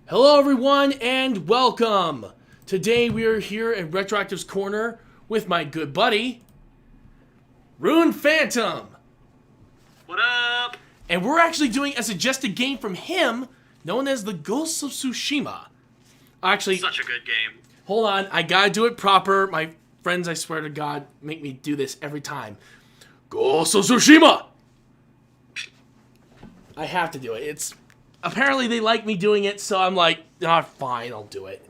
Hello everyone and welcome! Today we are here at Retroactive's Corner with my good buddy, Rune Phantom! What up? And we're actually doing a suggested game from him, known as the Ghosts of Tsushima. Actually, Such a good game. hold on, I gotta do it proper. My friends, I swear to God, make me do this every time. Ghosts of Tsushima! I have to do it. Apparently they like me doing it, so I'm like, fine, I'll do it.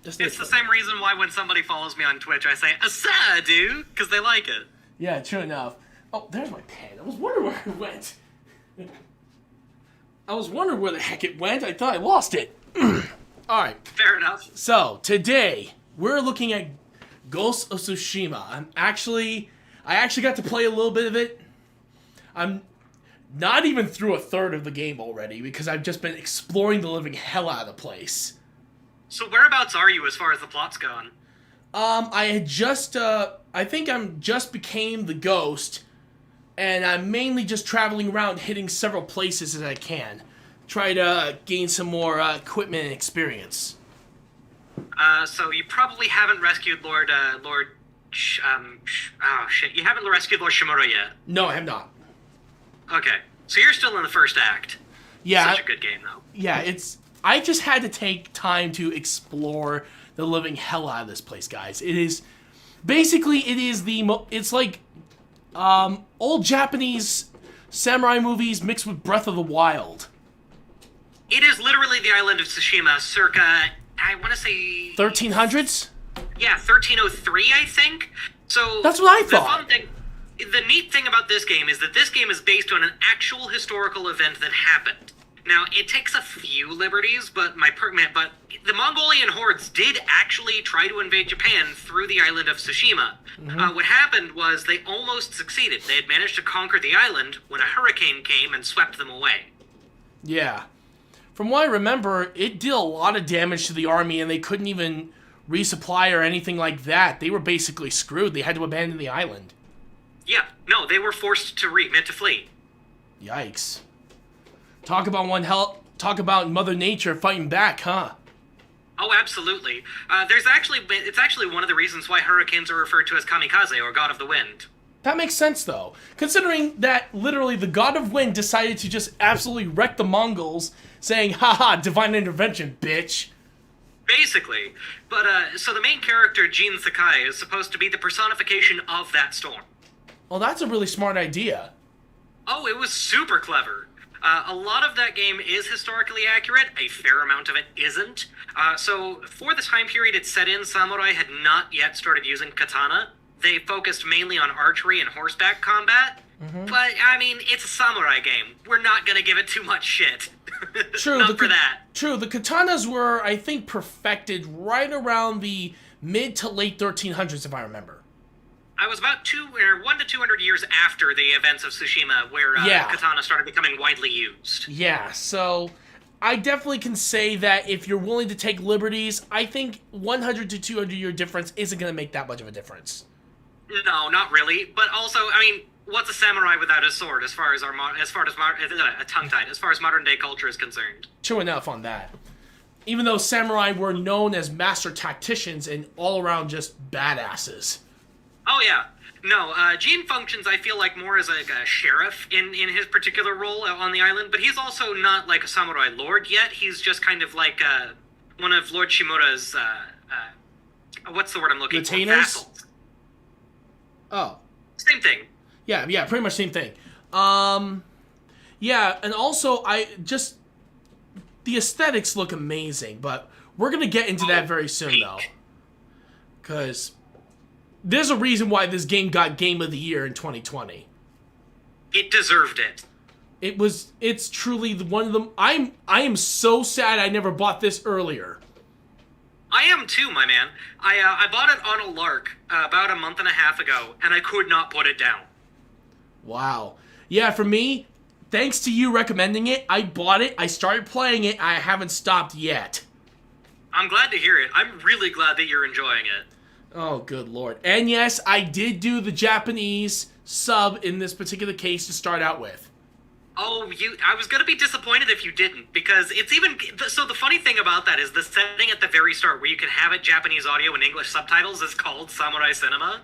It's the same reason why when somebody follows me on Twitch, I say, "Asa, dude," because they like it. Yeah, true enough. Oh, there's my pen. I was wondering where it went. I was wondering where the heck it went. I thought I lost it. Alright, Fair enough. so today we're looking at Ghosts of Tsushima. I actually got to play a little bit of it. I'm not even through a third of the game already because I've just been exploring the living hell out of the place. So whereabouts are you as far as the plot's gone? I had just, I think I'm just became the ghost, and I'm mainly just traveling around hitting several places as I can. Try to gain some more equipment and experience. So you probably haven't rescued you haven't rescued Lord Shimura yet. No, I have not. Okay, so you're still in the first act. Yeah. Such a good game, though. Yeah, I just had to take time to explore the living hell out of this place, guys. It's like, old Japanese samurai movies mixed with Breath of the Wild. It is literally the island of Tsushima, circa, I want to say... 1300s? Yeah, 1303, I think. So That's what I thought. The neat thing about this game is that this game is based on an actual historical event that happened. Now, it takes a few liberties, but the Mongolian hordes did actually try to invade Japan through the island of Tsushima. Mm-hmm. What happened was they almost succeeded. They had managed to conquer the island when a hurricane came and swept them away. Yeah. From what I remember, it did a lot of damage to the army, and they couldn't even resupply or anything like that. They were basically screwed. They had to abandon the island. Yeah, no, they were forced to flee. Yikes. Talk about Mother Nature fighting back, huh? Oh, absolutely. It's actually one of the reasons why hurricanes are referred to as kamikaze, or god of the wind. That makes sense, though. Considering that literally the God of Wind decided to just absolutely wreck the Mongols, saying, haha, divine intervention, bitch. Basically. But, so the main character, Jin Sakai, is supposed to be the personification of that storm. Well, that's a really smart idea. Oh, it was super clever. A lot of that game is historically accurate, a fair amount of it isn't. So, for the time period it's set in, samurai had not yet started using katana. They focused mainly on archery and horseback combat. Mm-hmm. But, I mean, it's a samurai game. We're not gonna give it too much shit. True. Not for that. True, the katanas were, I think, perfected right around the mid to late 1300s, if I remember. I was about 1 to 200 years after the events of Tsushima, where katana started becoming widely used. Yeah, so I definitely can say that if you're willing to take liberties, I think 100 to 200 year difference isn't going to make that much of a difference. No, not really. But also, I mean, what's a samurai without a sword? As far as modern day culture is concerned. True enough on that. Even though samurai were known as master tacticians and all around just badasses. Oh, yeah. No, Jin functions, I feel like, more as a sheriff in his particular role on the island, but he's also not like a samurai lord yet. He's just kind of like one of Lord Shimura's, what's the word I'm looking for? Vassals. Oh. Same thing. Yeah, pretty much same thing. Yeah, and also, the aesthetics look amazing, but we're going to get into that very soon, though. Because there's a reason why this game got Game of the Year in 2020. It deserved it. It's truly one of them. I am so sad I never bought this earlier. I am too, my man. I bought it on a lark about a month and a half ago, and I could not put it down. Wow. Yeah, for me, thanks to you recommending it, I bought it, I started playing it, I haven't stopped yet. I'm glad to hear it. I'm really glad that you're enjoying it. Oh, good lord. And yes, I did do the Japanese sub in this particular case to start out with. Oh, I was gonna be disappointed if you didn't, because it's even so. The funny thing about that is the setting at the very start, where you can have it Japanese audio and English subtitles, is called Samurai Cinema,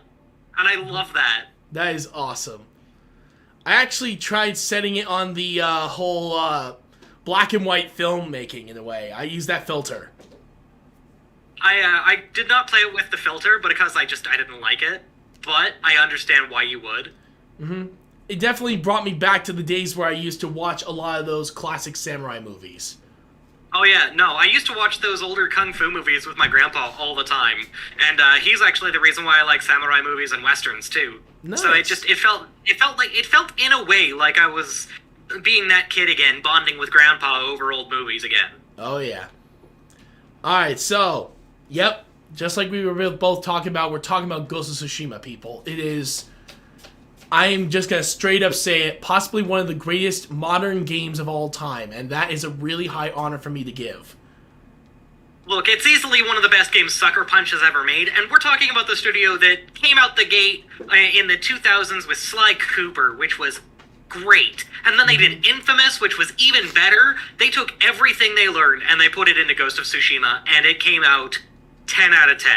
and I love that. That is awesome. I actually tried setting it on the whole black and white filmmaking in a way. I used that filter. I did not play it with the filter, but because I didn't like it. But I understand why you would. It definitely brought me back to the days where I used to watch a lot of those classic samurai movies. Oh yeah, no, I used to watch those older kung fu movies with my grandpa all the time, and he's actually the reason why I like samurai movies and westerns too. Nice. So it felt in a way like I was being that kid again, bonding with grandpa over old movies again. Oh yeah. Alright, so, yep, just like we were both talking about, we're talking about Ghost of Tsushima, people. It is, I'm just gonna straight up say it, possibly one of the greatest modern games of all time, and that is a really high honor for me to give. Look, it's easily one of the best games Sucker Punch has ever made, and we're talking about the studio that came out the gate in the 2000s with Sly Cooper, which was great. And then they did Infamous, which was even better. They took everything they learned and they put it into Ghost of Tsushima, and it came out 10 out of 10.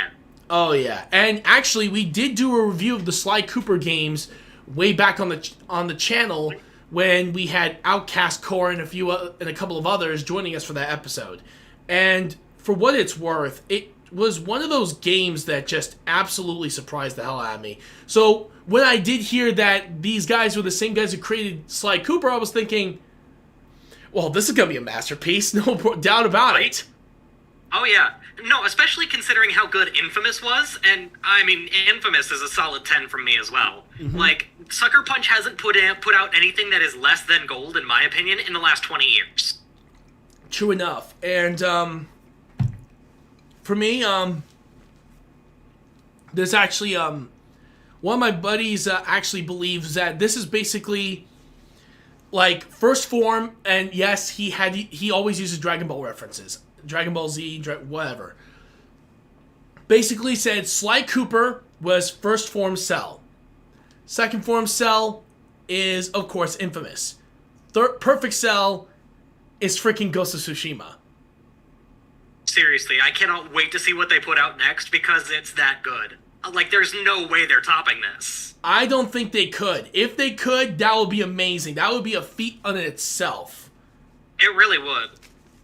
Oh yeah, and actually we did do a review of the Sly Cooper games way back on the channel when we had Outcast Core and a couple of others joining us for that episode. And for what it's worth, it was one of those games that just absolutely surprised the hell out of me. So when I did hear that these guys were the same guys who created Sly Cooper, I was thinking, well, this is gonna be a masterpiece, no doubt about it. Oh yeah. No, especially considering how good Infamous was, and I mean, Infamous is a solid 10 from me as well. Like, Sucker Punch hasn't put out anything that is less than gold, in my opinion, in the last 20 years. True enough. And, for me, there's actually, one of my buddies actually believes that this is basically, like, first form, and yes, he always uses Dragon Ball references. Dragon Ball Z, whatever. Basically said Sly Cooper was first form Cell. Second form Cell is, of course, Infamous. Perfect Cell is freaking Ghost of Tsushima. Seriously, I cannot wait to see what they put out next because it's that good. Like, there's no way they're topping this. I don't think they could. If they could, that would be amazing. That would be a feat in itself. It really would.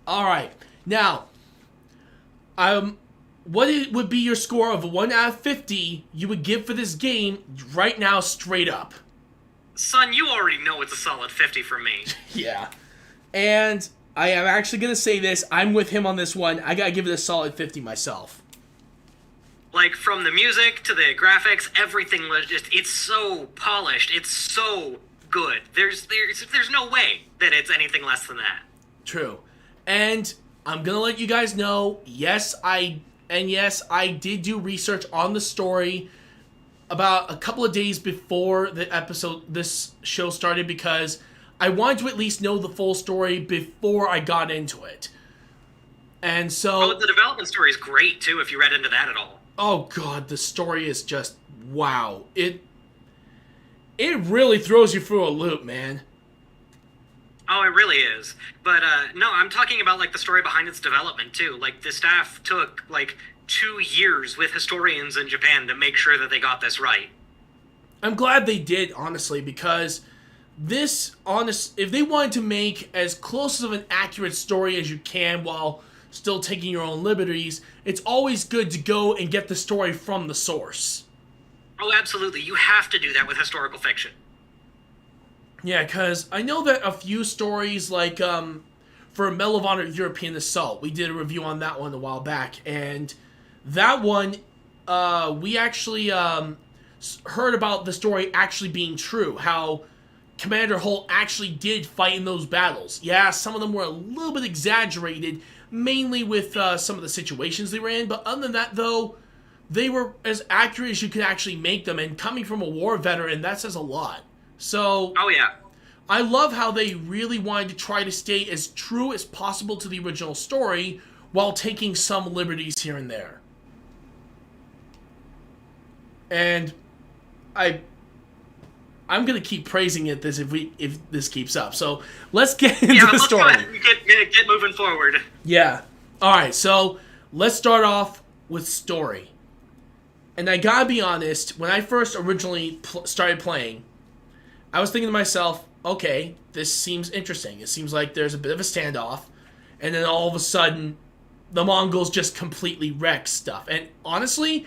Alright. Now, what would be your score of 1 out of 50 you would give for this game right now, straight up? Son, you already know it's a solid 50 for me. Yeah. And I am actually going to say this. I'm with him on this one. I got to give it a solid 50 myself. Like, from the music to the graphics, everything was just, it's so polished. It's so good. There's no way that it's anything less than that. True. And I'm gonna let you guys know, yes, I did do research on the story about a couple of days before this show started, because I wanted to at least know the full story before I got into it. And so... Oh, the development story is great, too, if you read into that at all. Oh, God, the story is just... wow. It really throws you through a loop, man. Oh, it really is. But, no, I'm talking about, like, the story behind its development, too. Like, the staff took, like, 2 years with historians in Japan to make sure that they got this right. I'm glad they did, honestly, because if they wanted to make as close of an accurate story as you can while still taking your own liberties, it's always good to go and get the story from the source. Oh, absolutely. You have to do that with historical fiction. Yeah, because I know that a few stories, like, for Medal of Honor European Assault, we did a review on that one a while back, and that one, we actually heard about the story actually being true, how Commander Holt actually did fight in those battles. Yeah, some of them were a little bit exaggerated, mainly with some of the situations they were in, but other than that, though, they were as accurate as you could actually make them, and coming from a war veteran, that says a lot. So, oh yeah, I love how they really wanted to try to stay as true as possible to the original story while taking some liberties here and there. And I I'm gonna keep praising it if this keeps up. So let's get into the story. Go ahead and get moving forward. Yeah. All right. So let's start off with story. And I gotta be honest, when I first originally started playing, I was thinking to myself, okay, this seems interesting. It seems like there's a bit of a standoff, and then all of a sudden, the Mongols just completely wreck stuff. And honestly,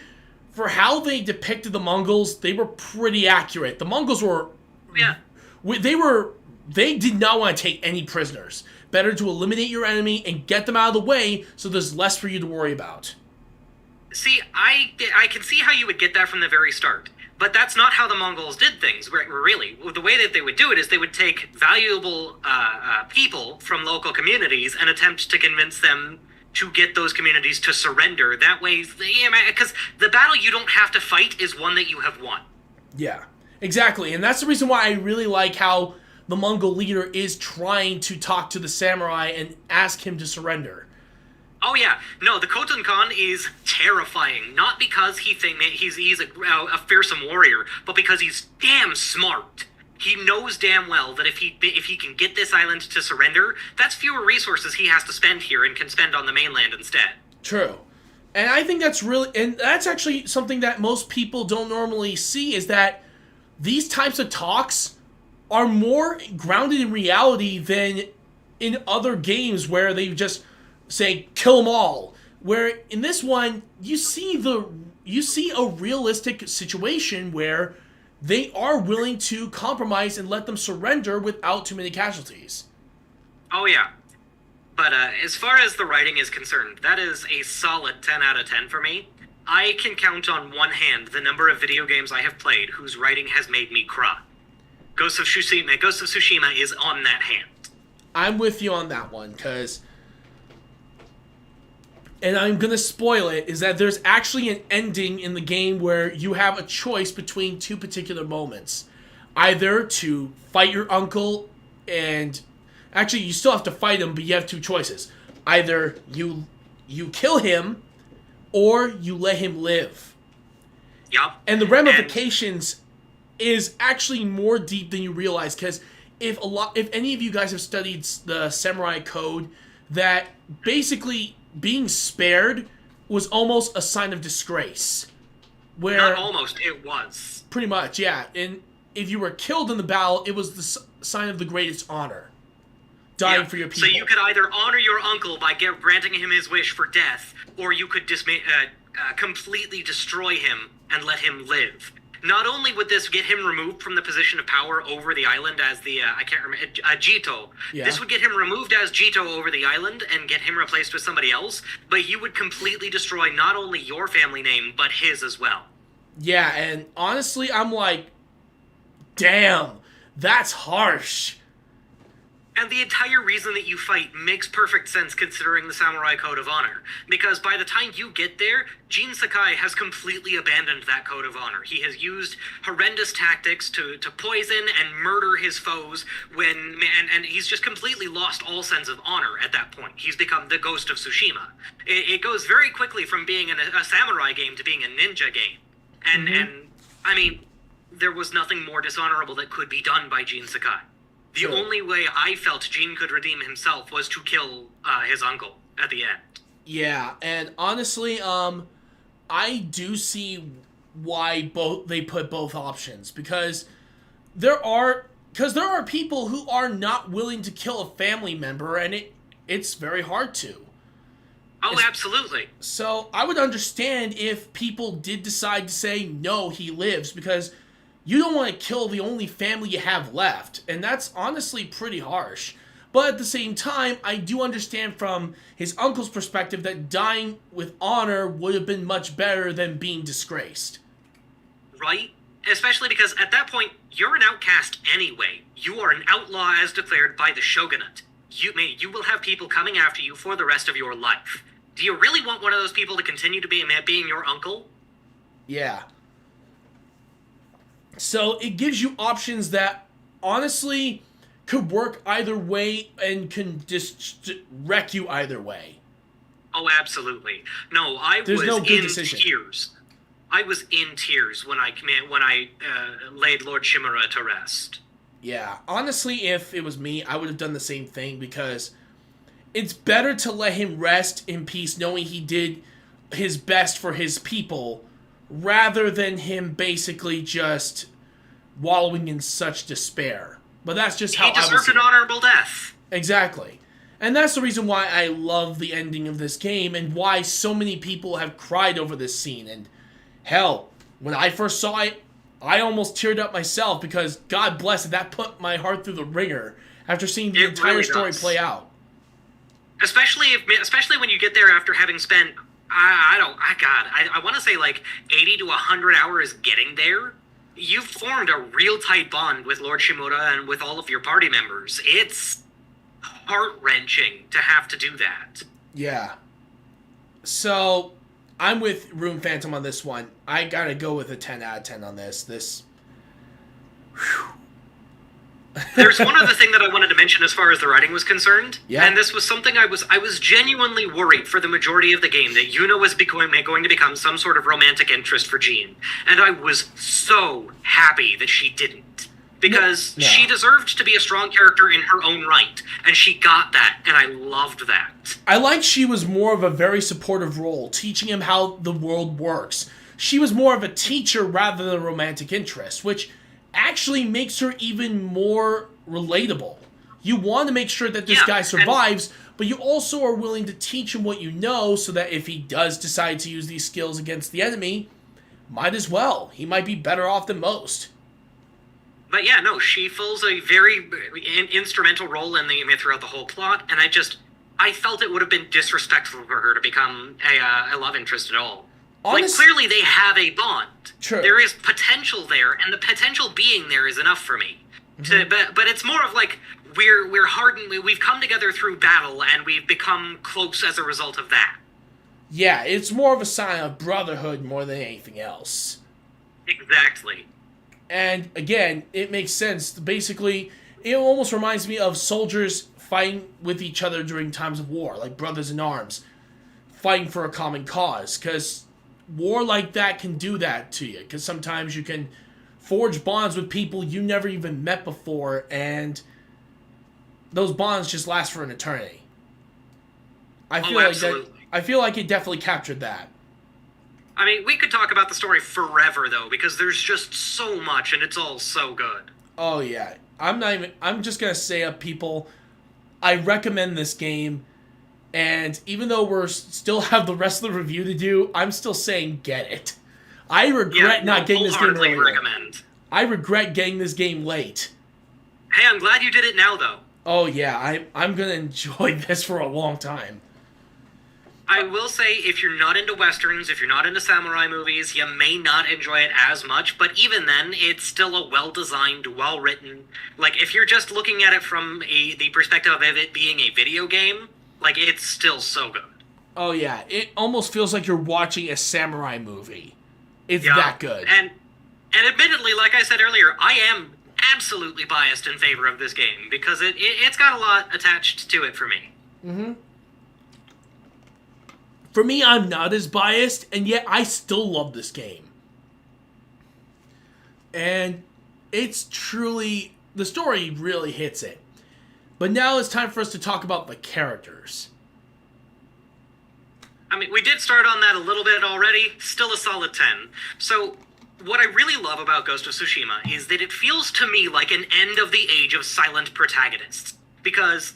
for how they depicted the Mongols, they were pretty accurate. The Mongols were... Yeah. They did not want to take any prisoners. Better to eliminate your enemy and get them out of the way so there's less for you to worry about. See, I can see how you would get that from the very start. But that's not how the Mongols did things, really. The way that they would do it is they would take valuable people from local communities and attempt to convince them to get those communities to surrender. That way, because the battle you don't have to fight is one that you have won. Yeah, exactly. And that's the reason why I really like how the Mongol leader is trying to talk to the samurai and ask him to surrender. Oh yeah, no, the Khotun Khan is terrifying. Not because he's a fearsome warrior, but because he's damn smart. He knows damn well that if he can get this island to surrender, that's fewer resources he has to spend here and can spend on the mainland instead. True. And I think that's actually something that most people don't normally see, is that these types of talks are more grounded in reality than in other games where they just say, kill them all. Where in this one, you see a realistic situation where they are willing to compromise and let them surrender without too many casualties. Oh yeah. But as far as the writing is concerned, that is a solid 10 out of 10 for me. I can count on one hand the number of video games I have played whose writing has made me cry. Ghost of Tsushima is on that hand. I'm with you on that one, because... and I'm going to spoil it, is that there's actually an ending in the game where you have a choice between two particular moments. Either to fight your uncle and... actually, you still have to fight him, but you have two choices. Either you kill him, or you let him live. Yup. And the ramifications is actually more deep than you realize, because if any of you guys have studied the Samurai Code, that basically... being spared was almost a sign of disgrace. Where, not almost, it was. Pretty much, yeah. And if you were killed in the battle, it was the sign of the greatest honor. Dying for your people. So you could either honor your uncle by granting him his wish for death, or you could completely destroy him and let him live. Not only would this get him removed from the position of power over the island as the, I can't remember, Jito. Yeah. This would get him removed as Jito over the island and get him replaced with somebody else, but you would completely destroy not only your family name, but his as well. Yeah, and honestly, I'm like, damn, that's harsh. And the entire reason that you fight makes perfect sense considering the Samurai Code of Honor. Because by the time you get there, Jin Sakai has completely abandoned that Code of Honor. He has used horrendous tactics to poison and murder his foes and he's just completely lost all sense of honor at that point. He's become the Ghost of Tsushima. It goes very quickly from being a samurai game to being a ninja game. And I mean, there was nothing more dishonorable that could be done by Jin Sakai. The only way I felt Jin could redeem himself was to kill his uncle at the end. Yeah, and honestly, I do see why they put both options, because there are people who are not willing to kill a family member, and it's very hard to. Oh, absolutely. So I would understand if people did decide to say, no, he lives, because you don't want to kill the only family you have left, and that's honestly pretty harsh. But at the same time, I do understand from his uncle's perspective that dying with honor would have been much better than being disgraced. Right? Especially because at that point, you're an outcast anyway. You are an outlaw as declared by the shogunate. You will have people coming after you for the rest of your life. Do you really want one of those people to continue to being your uncle? Yeah. So it gives you options that honestly could work either way and can just wreck you either way. Oh, absolutely. No, I was in tears. I was in tears when I laid Lord Shimura to rest. Yeah, honestly, if it was me, I would have done the same thing, because it's better to let him rest in peace knowing he did his best for his people, rather than him basically just wallowing in such despair. But that's just how he deserved an honorable death. Exactly. And that's the reason why I love the ending of this game, and why so many people have cried over this scene. And hell, when I first saw it, I almost teared up myself, because God bless it, that put my heart through the ringer after seeing the entire story play out. Especially when you get there after having spent, I want to say like 80 to 100 hours getting there. You've formed a real tight bond with Lord Shimura and with all of your party members. It's heart-wrenching to have to do that. Yeah. So, I'm with Rune Phantom on this one. I gotta go with a 10 out of 10 on this. Whew. There's one other thing that I wanted to mention as far as the writing was concerned. Yeah. And this was something I was genuinely worried for the majority of the game that Yuna was going to become some sort of romantic interest for Jean. And I was so happy that she didn't. Because she deserved to be a strong character in her own right. And she got that, and I loved that. I like she was more of a very supportive role, teaching him how the world works. She was more of a teacher rather than a romantic interest, which actually makes her even more relatable. You want to make sure that this guy survives, but you also are willing to teach him what you know, so that if he does decide to use these skills against the enemy, might as well. He might be better off than most. But yeah, no, she fills a very instrumental role in throughout the whole plot, and I felt it would have been disrespectful for her to become a love interest at all. Clearly they have a bond. True. There is potential there, and the potential being there is enough for me. Mm-hmm. But it's more of like, we're hardened, we've come together through battle, and we've become close as a result of that. Yeah, it's more of a sign of brotherhood more than anything else. Exactly. And again, it makes sense. Basically, it almost reminds me of soldiers fighting with each other during times of war, like brothers in arms, fighting for a common cause. Because war like that can do that to you. Because sometimes you can forge bonds with people you never even met before, and those bonds just last for an eternity. I feel like it definitely captured that. I mean, we could talk about the story forever, though, because there's just so much, and it's all so good. Oh, yeah. I'm just gonna say up, people, I recommend this game, and even though we're still have the rest of the review to do, I'm still saying get it. I regret not getting this game earlier. Recommend. I regret getting this game late. Hey, I'm glad you did it now, though. Oh, yeah, I'm gonna enjoy this for a long time. I will say, if you're not into westerns, if you're not into samurai movies, you may not enjoy it as much, but even then, it's still a well-designed, well-written... Like, if you're just looking at it from the perspective of it being a video game, like, it's still so good. Oh, yeah. It almost feels like you're watching a samurai movie. It's that good. And admittedly, like I said earlier, I am absolutely biased in favor of this game, because it's got a lot attached to it for me. Mm-hmm. For me, I'm not as biased, and yet I still love this game. And it's truly... The story really hits it. But now it's time for us to talk about the characters. I mean, we did start on that a little bit already. Still a solid 10. So, what I really love about Ghost of Tsushima is that it feels to me like an end of the age of silent protagonists. Because...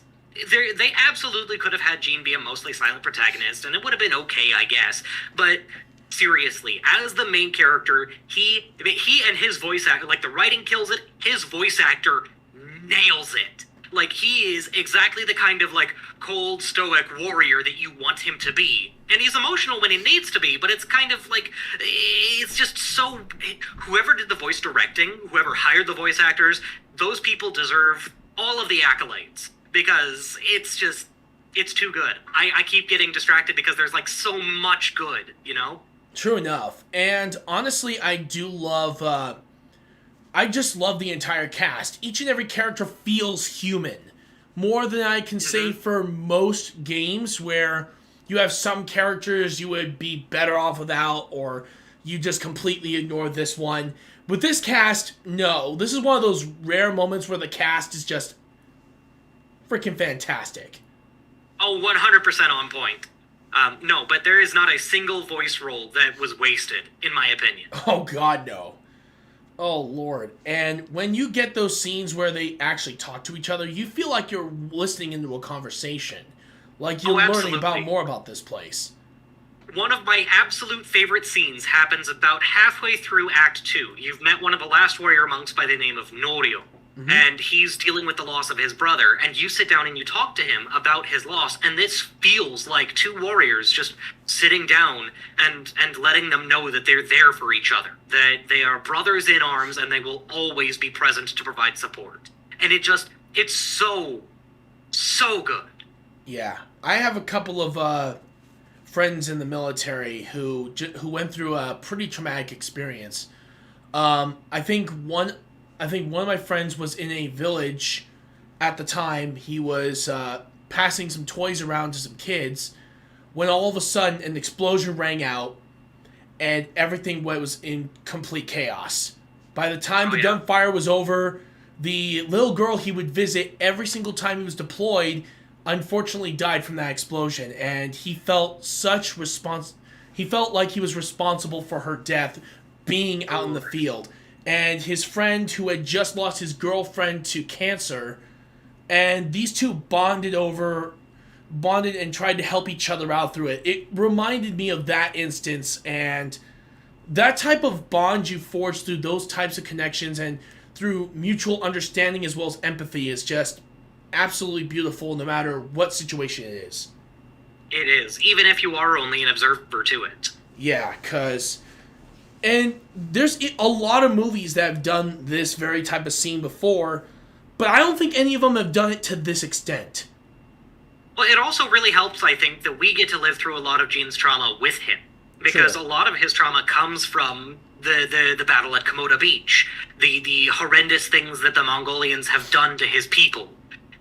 They absolutely could have had Jean be a mostly silent protagonist, and it would have been okay, I guess. But seriously, as the main character, he and his voice actor, like the writing kills it, his voice actor nails it. Like, he is exactly the kind of, like, cold, stoic warrior that you want him to be. And he's emotional when he needs to be, but it's kind of like, it's just so... Whoever did the voice directing, whoever hired the voice actors, those people deserve all of the accolades. Because it's too good. I keep getting distracted because there's, like, so much good, you know? True enough. And honestly, I do love, I just love the entire cast. Each and every character feels human. More than I can say for most games where you have some characters you would be better off without, or you just completely ignore this one. With this cast, no. This is one of those rare moments where the cast is just freaking fantastic. Oh, 100% on point. No, but there is not a single voice role that was wasted, in my opinion. Oh, God, no. Oh, Lord. And when you get those scenes where they actually talk to each other, you feel like you're listening into a conversation. Like you're learning about more about this place. One of my absolute favorite scenes happens about halfway through Act 2. You've met one of the last warrior monks by the name of Norio. Mm-hmm. And he's dealing with the loss of his brother, and you sit down and you talk to him about his loss, and this feels like two warriors just sitting down and letting them know that they're there for each other, that they are brothers in arms, and they will always be present to provide support. And it's so good. Yeah. I have a couple of friends in the military who went through a pretty traumatic experience. I think one of my friends was in a village at the time. He was passing some toys around to some kids when all of a sudden an explosion rang out and everything was in complete chaos. By the time the gunfire was over, the little girl he would visit every single time he was deployed unfortunately died from that explosion, and he felt he felt like he was responsible for her death being out in the field. And his friend who had just lost his girlfriend to cancer, and these two bonded and tried to help each other out through it. It reminded me of that instance, and that type of bond you forge through those types of connections and through mutual understanding as well as empathy is just absolutely beautiful no matter what situation it is. It is, even if you are only an observer to it. Yeah, and there's a lot of movies that have done this very type of scene before, but I don't think any of them have done it to this extent. Well, it also really helps, I think, that we get to live through a lot of Gene's trauma with him. Because a lot of his trauma comes from the battle at Komoda Beach, the horrendous things that the Mongolians have done to his people.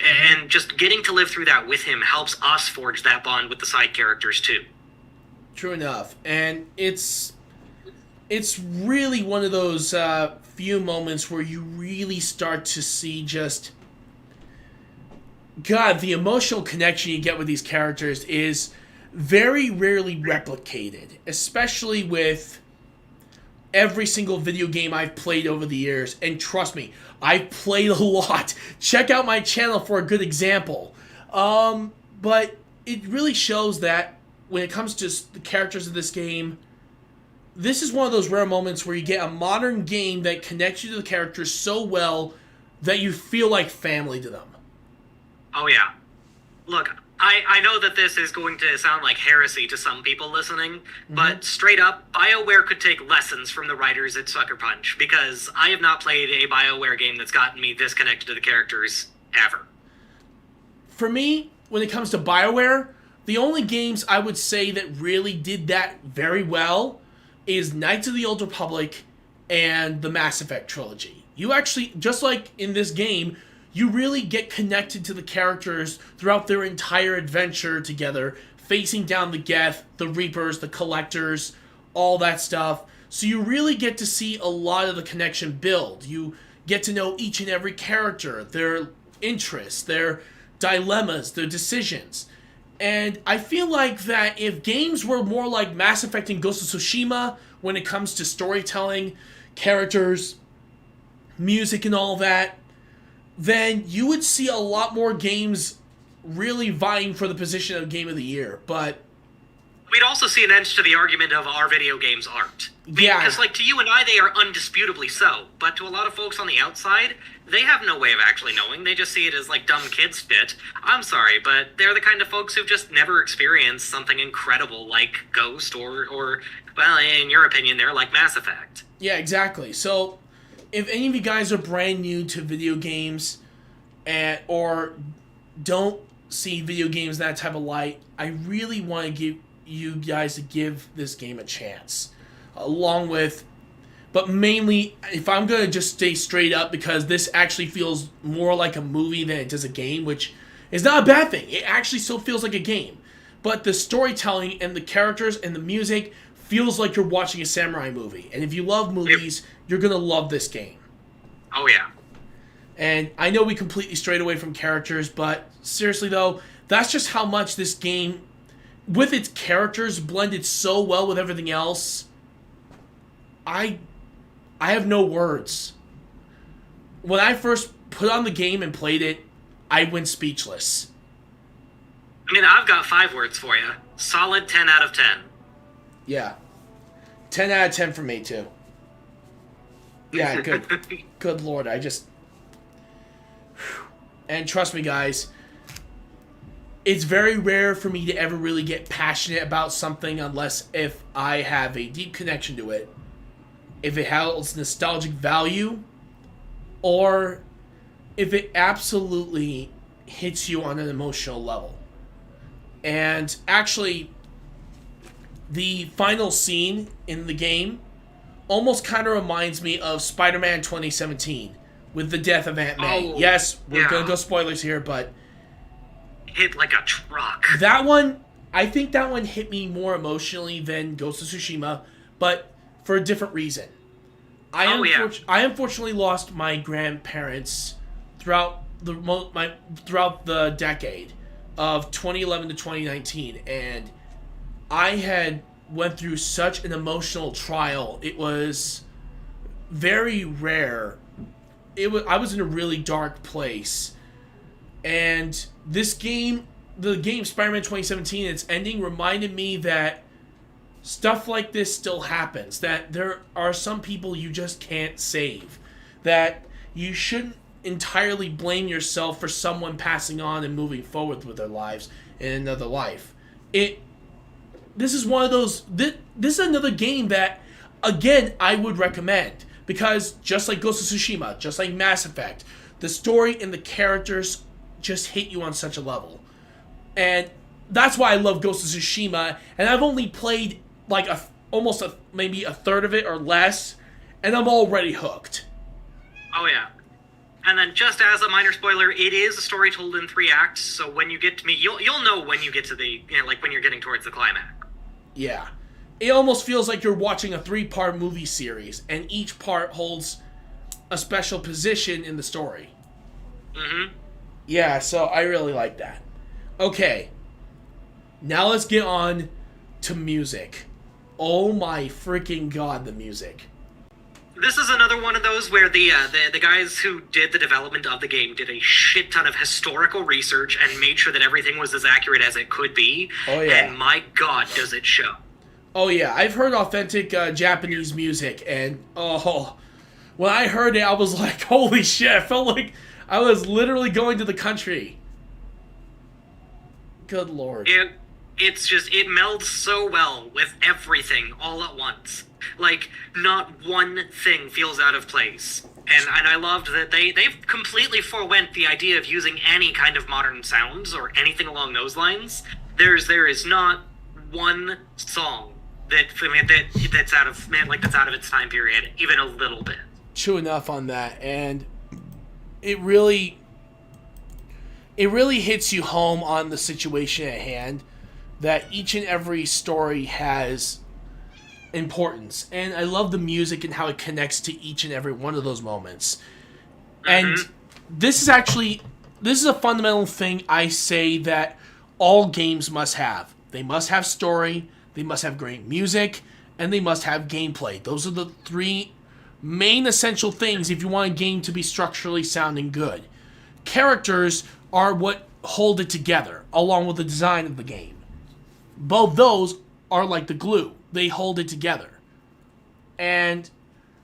And just getting to live through that with him helps us forge that bond with the side characters, too. True enough. And it's really one of those few moments where you really start to see just... God, the emotional connection you get with these characters is very rarely replicated. Especially with every single video game I've played over the years. And trust me, I've played a lot. Check out my channel for a good example. But it really shows that when it comes to the characters of this game, this is one of those rare moments where you get a modern game that connects you to the characters so well that you feel like family to them. Oh, yeah. Look, I know that this is going to sound like heresy to some people listening, but straight up, BioWare could take lessons from the writers at Sucker Punch, because I have not played a BioWare game that's gotten me this connected to the characters ever. For me, when it comes to BioWare, the only games I would say that really did that very well is Knights of the Old Republic and the Mass Effect trilogy. You actually, just like in this game, you really get connected to the characters throughout their entire adventure together, facing down the Geth, the Reapers, the Collectors, all that stuff. So you really get to see a lot of the connection build. You get to know each and every character, their interests, their dilemmas, their decisions. And I feel like that if games were more like Mass Effect and Ghost of Tsushima when it comes to storytelling, characters, music and all that, then you would see a lot more games really vying for the position of Game of the Year. But we'd also see an end to the argument of our video games aren't. Yeah. Because, like, to you and I, they are undisputably so. But to a lot of folks on the outside, they have no way of actually knowing. They just see it as, like, dumb kids spit. I'm sorry, but they're the kind of folks who've just never experienced something incredible like Ghost or well, in your opinion, they're like Mass Effect. Yeah, exactly. So, if any of you guys are brand new to video games or don't see video games in that type of light, I really want to give you guys to give this game a chance. Along with, but mainly, if I'm going to just stay straight up, because this actually feels more like a movie than it does a game, which is not a bad thing. It actually still feels like a game. But the storytelling and the characters and the music feels like you're watching a samurai movie. And if you love movies, you're going to love this game. Oh, yeah. And I know we completely strayed away from characters, but seriously, though, that's just how much this game, with its characters blended so well with everything else, I have no words. When I first put on the game and played it, I went speechless. I mean, I've got 5 words for you. Solid 10 out of 10. Yeah. 10 out of 10 for me, too. Yeah, good. Good Lord, I just... And trust me, guys, it's very rare for me to ever really get passionate about something unless if I have a deep connection to it, if it has nostalgic value, or if it absolutely hits you on an emotional level. And actually, the final scene in the game almost kind of reminds me of Spider-Man 2017 with the death of Aunt May. Yes, we're going to go spoilers here, but... Hit like a truck. That one, I think that one hit me more emotionally than Ghost of Tsushima, but for a different reason. I unfortunately lost my grandparents throughout the decade of 2011 to 2019, and I had went through such an emotional trial. It was very rare. I was in a really dark place, and this game, the game Spider-Man 2017, its ending reminded me that stuff like this still happens, that there are some people you just can't save, that you shouldn't entirely blame yourself for someone passing on and moving forward with their lives in another life. This is one of those... This is another game that, again, I would recommend. Because just like Ghost of Tsushima, just like Mass Effect, the story and the characters just hit you on such a level. And that's why I love Ghost of Tsushima. And I've only played like maybe a third of it or less. And I'm already hooked. Oh, yeah. And then, just as a minor spoiler, it is a story told in 3 acts. So when you get to me, you'll know when you get to the, like when you're getting towards the climax. Yeah. It almost feels like you're watching a 3-part movie series, and each part holds a special position in the story. Mm-hmm. Yeah, so I really like that. Okay. Now let's get on to music. Oh my freaking god, the music. This is another one of those where the guys who did the development of the game did a shit ton of historical research and made sure that everything was as accurate as it could be. Oh, yeah. And my god, does it show. Oh, yeah. I've heard authentic Japanese music, and when I heard it, I was like, holy shit. I felt like I was literally going to the country. Good lord. It's just, it melds so well with everything all at once. Like, not one thing feels out of place. And I loved that they've completely forewent the idea of using any kind of modern sounds or anything along those lines. There is not one song that's out of its time period, even a little bit. True enough on that, and it really hits you home on the situation at hand, that each and every story has importance, and I love the music and how it connects to each and every one of those moments. And this is a fundamental thing I say that all games must have. They must have story, they must have great music, and they must have gameplay. Those are the 3 main essential things if you want a game to be structurally sound and good. Characters are what hold it together, along with the design of the game. Both those are like the glue. They hold it together. And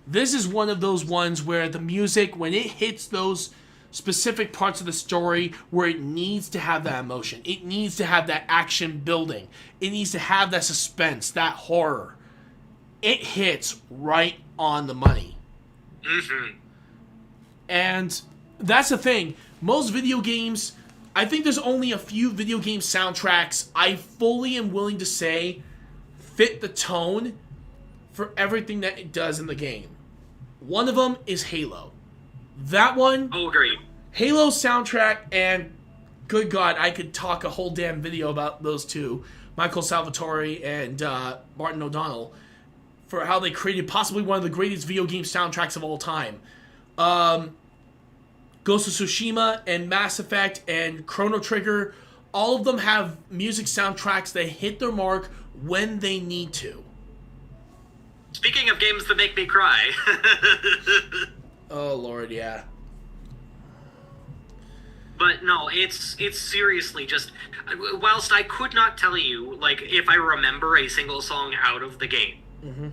this is one of those ones where the music, when it hits those specific parts of the story where it needs to have that emotion, it needs to have that action building, it needs to have that suspense, that horror, it hits right on the money. Mm-hmm. And that's the thing. Most video games, I think there's only a few video game soundtracks I fully am willing to say fit the tone for everything that it does in the game. One of them is Halo. That one... Oh, agree. Halo soundtrack, and good god, I could talk a whole damn video about those two. Michael Salvatore and Martin O'Donnell for how they created possibly one of the greatest video game soundtracks of all time. Ghost of Tsushima and Mass Effect and Chrono Trigger, all of them have music soundtracks that hit their mark when they need to. Speaking of games that make me cry. Oh, Lord, yeah. But no, it's seriously just... Whilst I could not tell you, like, if I remember a single song out of the game,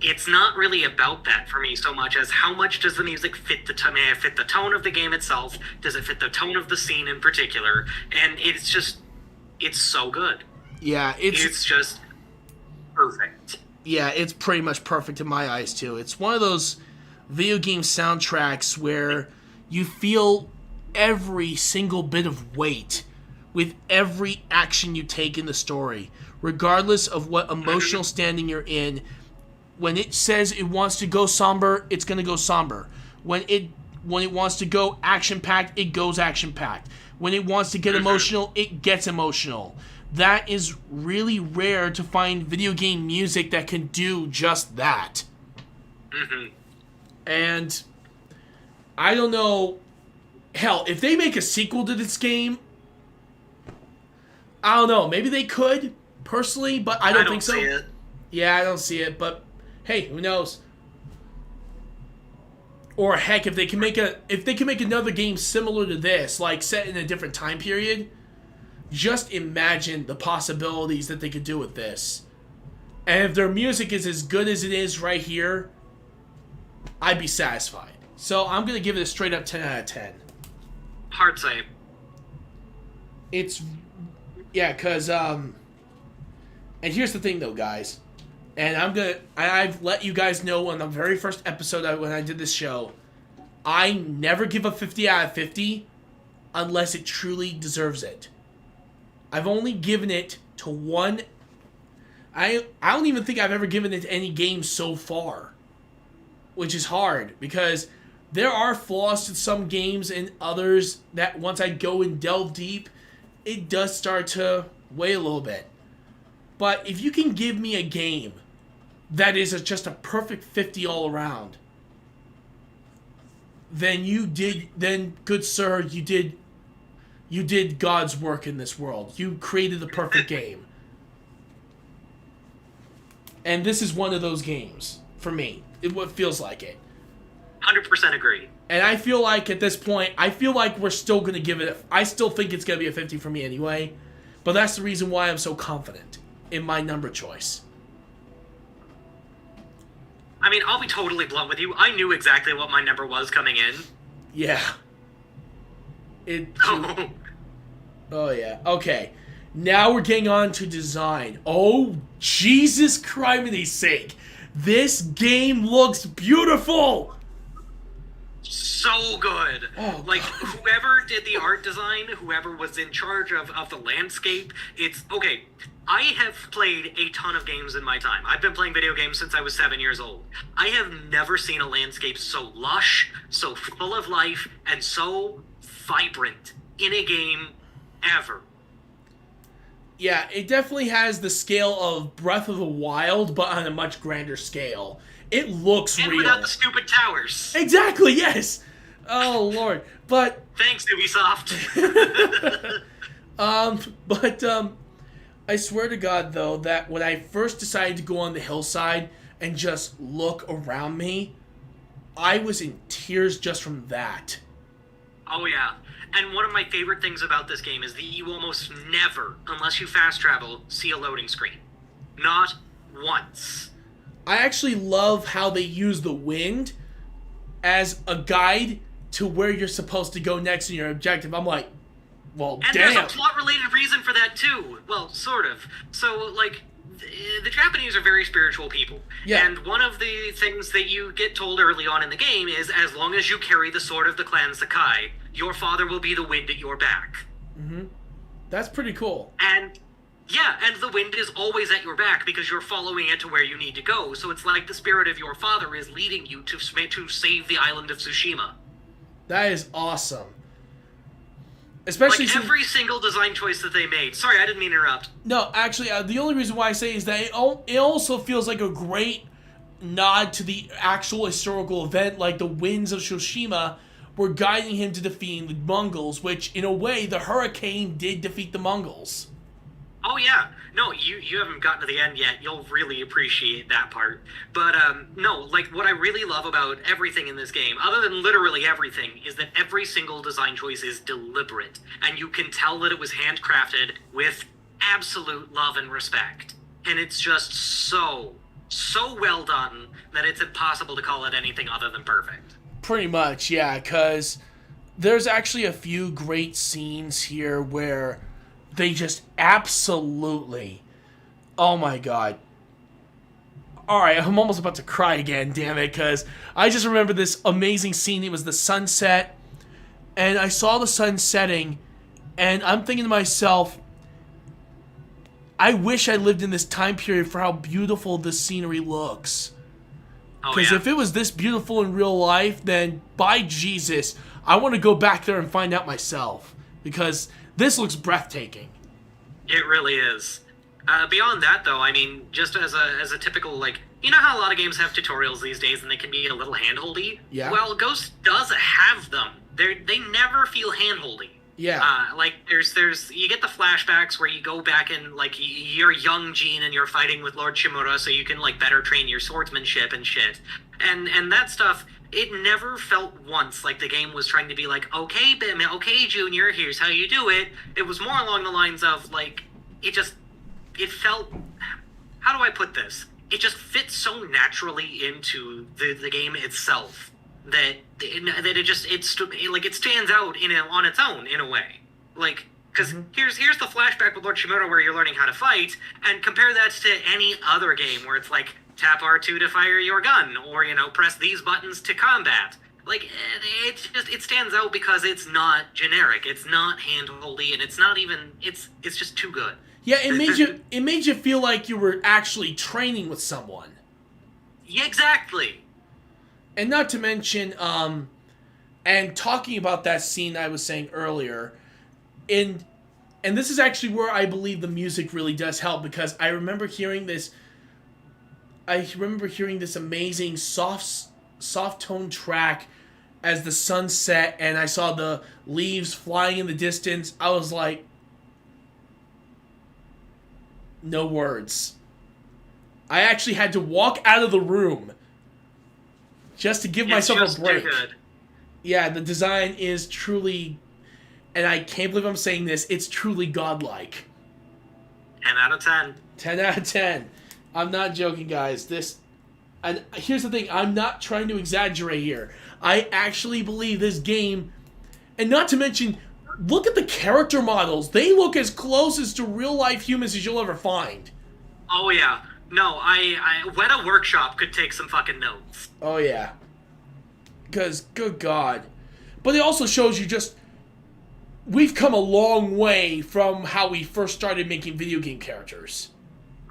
it's not really about that for me so much as how much does the music fit the tone of the game itself? Does it fit the tone of the scene in particular? And it's just... It's so good. Yeah, it's just perfect. Yeah, it's pretty much perfect in my eyes, too. It's one of those video game soundtracks where you feel every single bit of weight with every action you take in the story, regardless of what emotional standing you're in. When it says it wants to go somber, it's going to go somber. When it wants to go action-packed, it goes action-packed. When it wants to get emotional, it gets emotional. That is really rare to find video game music that can do just that. And I don't know. Hell, if they make a sequel to this game, I don't know. Maybe they could, personally, but I don't think so. See it. Yeah, I don't see it, but hey, who knows? Or heck, if they can make another game similar to this, like set in a different time period, just imagine the possibilities that they could do with this. And if their music is as good as it is right here, I'd be satisfied. So I'm going to give it a straight up 10 out of 10. Hard save. It's... Yeah, because... And here's the thing, though, guys. And I've let you guys know on the very first episode when I did this show, I never give a 50 out of 50 unless it truly deserves it. I've only given it to one... I don't even think I've ever given it to any game so far. Which is hard, because there are flaws to some games and others that once I go and delve deep, it does start to weigh a little bit. But if you can give me a game that is just a perfect 50 all around, then good sir, you did God's work in this world. You created the perfect game. And this is one of those games, for me. What feels like it. 100% agree. And I feel like at this point, we're still going to give it... I still think it's going to be a 50 for me anyway. But that's the reason why I'm so confident in my number choice. I mean, I'll be totally blunt with you. I knew exactly what my number was coming in. Yeah. Oh, yeah. Okay. Now we're getting on to design. Oh, Jesus Christ's sake. This game looks beautiful! So good. Oh, like, whoever did the art design, whoever was in charge of the landscape, it's... Okay, I have played a ton of games in my time. I've been playing video games since I was 7 years old. I have never seen a landscape so lush, so full of life, and so vibrant in a game ever. Yeah, it definitely has the scale of Breath of the Wild, but on a much grander scale. It looks and real. Without the stupid towers. Exactly, yes! Oh, Lord. But... Thanks, Ubisoft. I swear to God, though, that when I first decided to go on the hillside and just look around me, I was in tears just from that. Oh, yeah. And one of my favorite things about this game is that you almost never, unless you fast travel, see a loading screen. Not once. I actually love how they use the wind as a guide to where you're supposed to go next in your objective. I'm like, well, and damn. there's a plot-related reason for that, too. Well, sort of. So, like, the Japanese are very spiritual people. Yeah. And one of the things that you get told early on in the game is, as long as you carry the sword of the clan Sakai, your father will be the wind at your back. Mm-hmm. That's pretty cool. And, yeah, and the wind is always at your back because you're following it to where you need to go. So it's like the spirit of your father is leading you to save the island of Tsushima. That is awesome. Especially Like, every single design choice that they made. Sorry, I didn't mean to interrupt. No, actually, the only reason why I say is that it also feels like a great nod to the actual historical event, like the winds of Tsushima were guiding him to defeating the Mongols, which, in a way, the hurricane did defeat the Mongols. Oh yeah, no, you haven't gotten to the end yet. You'll really appreciate that part. But no, like what I really love about everything in this game, other than literally everything, is that every single design choice is deliberate, and you can tell that it was handcrafted with absolute love and respect. And it's just so well done that it's impossible to call it anything other than perfect. Pretty much, yeah, because there's actually a few great scenes here where they just absolutely... Oh my god. Alright, I'm almost about to cry again, damn it, because I just remember this amazing scene. It was the sunset, and I saw the sun setting, and I'm thinking to myself, I wish I lived in this time period for how beautiful this scenery looks. Because if it was this beautiful in real life, then by Jesus, I want to go back there and find out myself. Because this looks breathtaking. It really is. Beyond that, though, I mean, just as a typical, like, you know how a lot of games have tutorials these days and they can be a little handholdy? Yeah. Well, Ghost does have them. They never feel handholdy. Yeah. Like, you get the flashbacks where you go back and, like, you're young Jean and you're fighting with Lord Shimura so you can, like, better train your swordsmanship and shit. And that stuff, it never felt once like the game was trying to be like, okay, Junior, here's how you do it. It was more along the lines of, like, it felt, how do I put this? It just fits so naturally into the game itself that it stands out on its own in a way. Like, because here's the flashback with Lord Shimura where you're learning how to fight, and compare that to any other game where it's like, tap R2 to fire your gun, or, press these buttons to combat. Like, it stands out because it's not generic, it's not handholdy, and it's not even, it's just too good. Yeah, it made you feel like you were actually training with someone. Yeah, exactly. And not to mention, and talking about that scene I was saying earlier, and this is actually where I believe the music really does help, because I remember hearing this amazing soft tone track as the sun set, and I saw the leaves flying in the distance. I was like, no words. I actually had to walk out of the room just to give myself a break. Good. Yeah, the design is truly, and I can't believe I'm saying this, it's truly godlike. 10 out of 10. 10 out of 10. I'm not joking, guys. And here's the thing, I'm not trying to exaggerate here. I actually believe this game, and not to mention, look at the character models. They look as close as to real-life humans as you'll ever find. Oh, yeah. No, Weta Workshop could take some fucking notes. Oh, yeah. Because, good God. But it also shows you just, we've come a long way from how we first started making video game characters.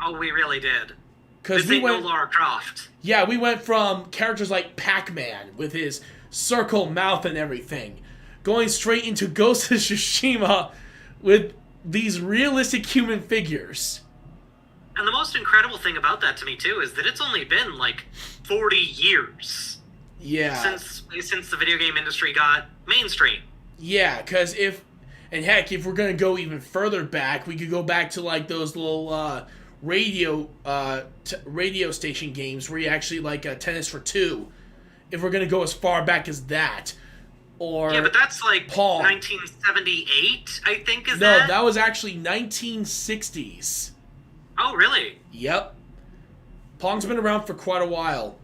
Oh, we really did. Because we went, no Lara Croft. Yeah, we went from characters like Pac-Man with his circle mouth and everything, going straight into Ghost of Tsushima with these realistic human figures. And the most incredible thing about that to me too is that it's only been like 40 years. Yeah. Since the video game industry got mainstream. Yeah, because if we're gonna go even further back, we could go back to like those little radio station games where you actually like Tennis for Two. If we're gonna go as far back as that, or yeah, but that's like Pong. 1978, I think. No, that was actually 1960s. Oh, really? Yep. Pong's been around for quite a while,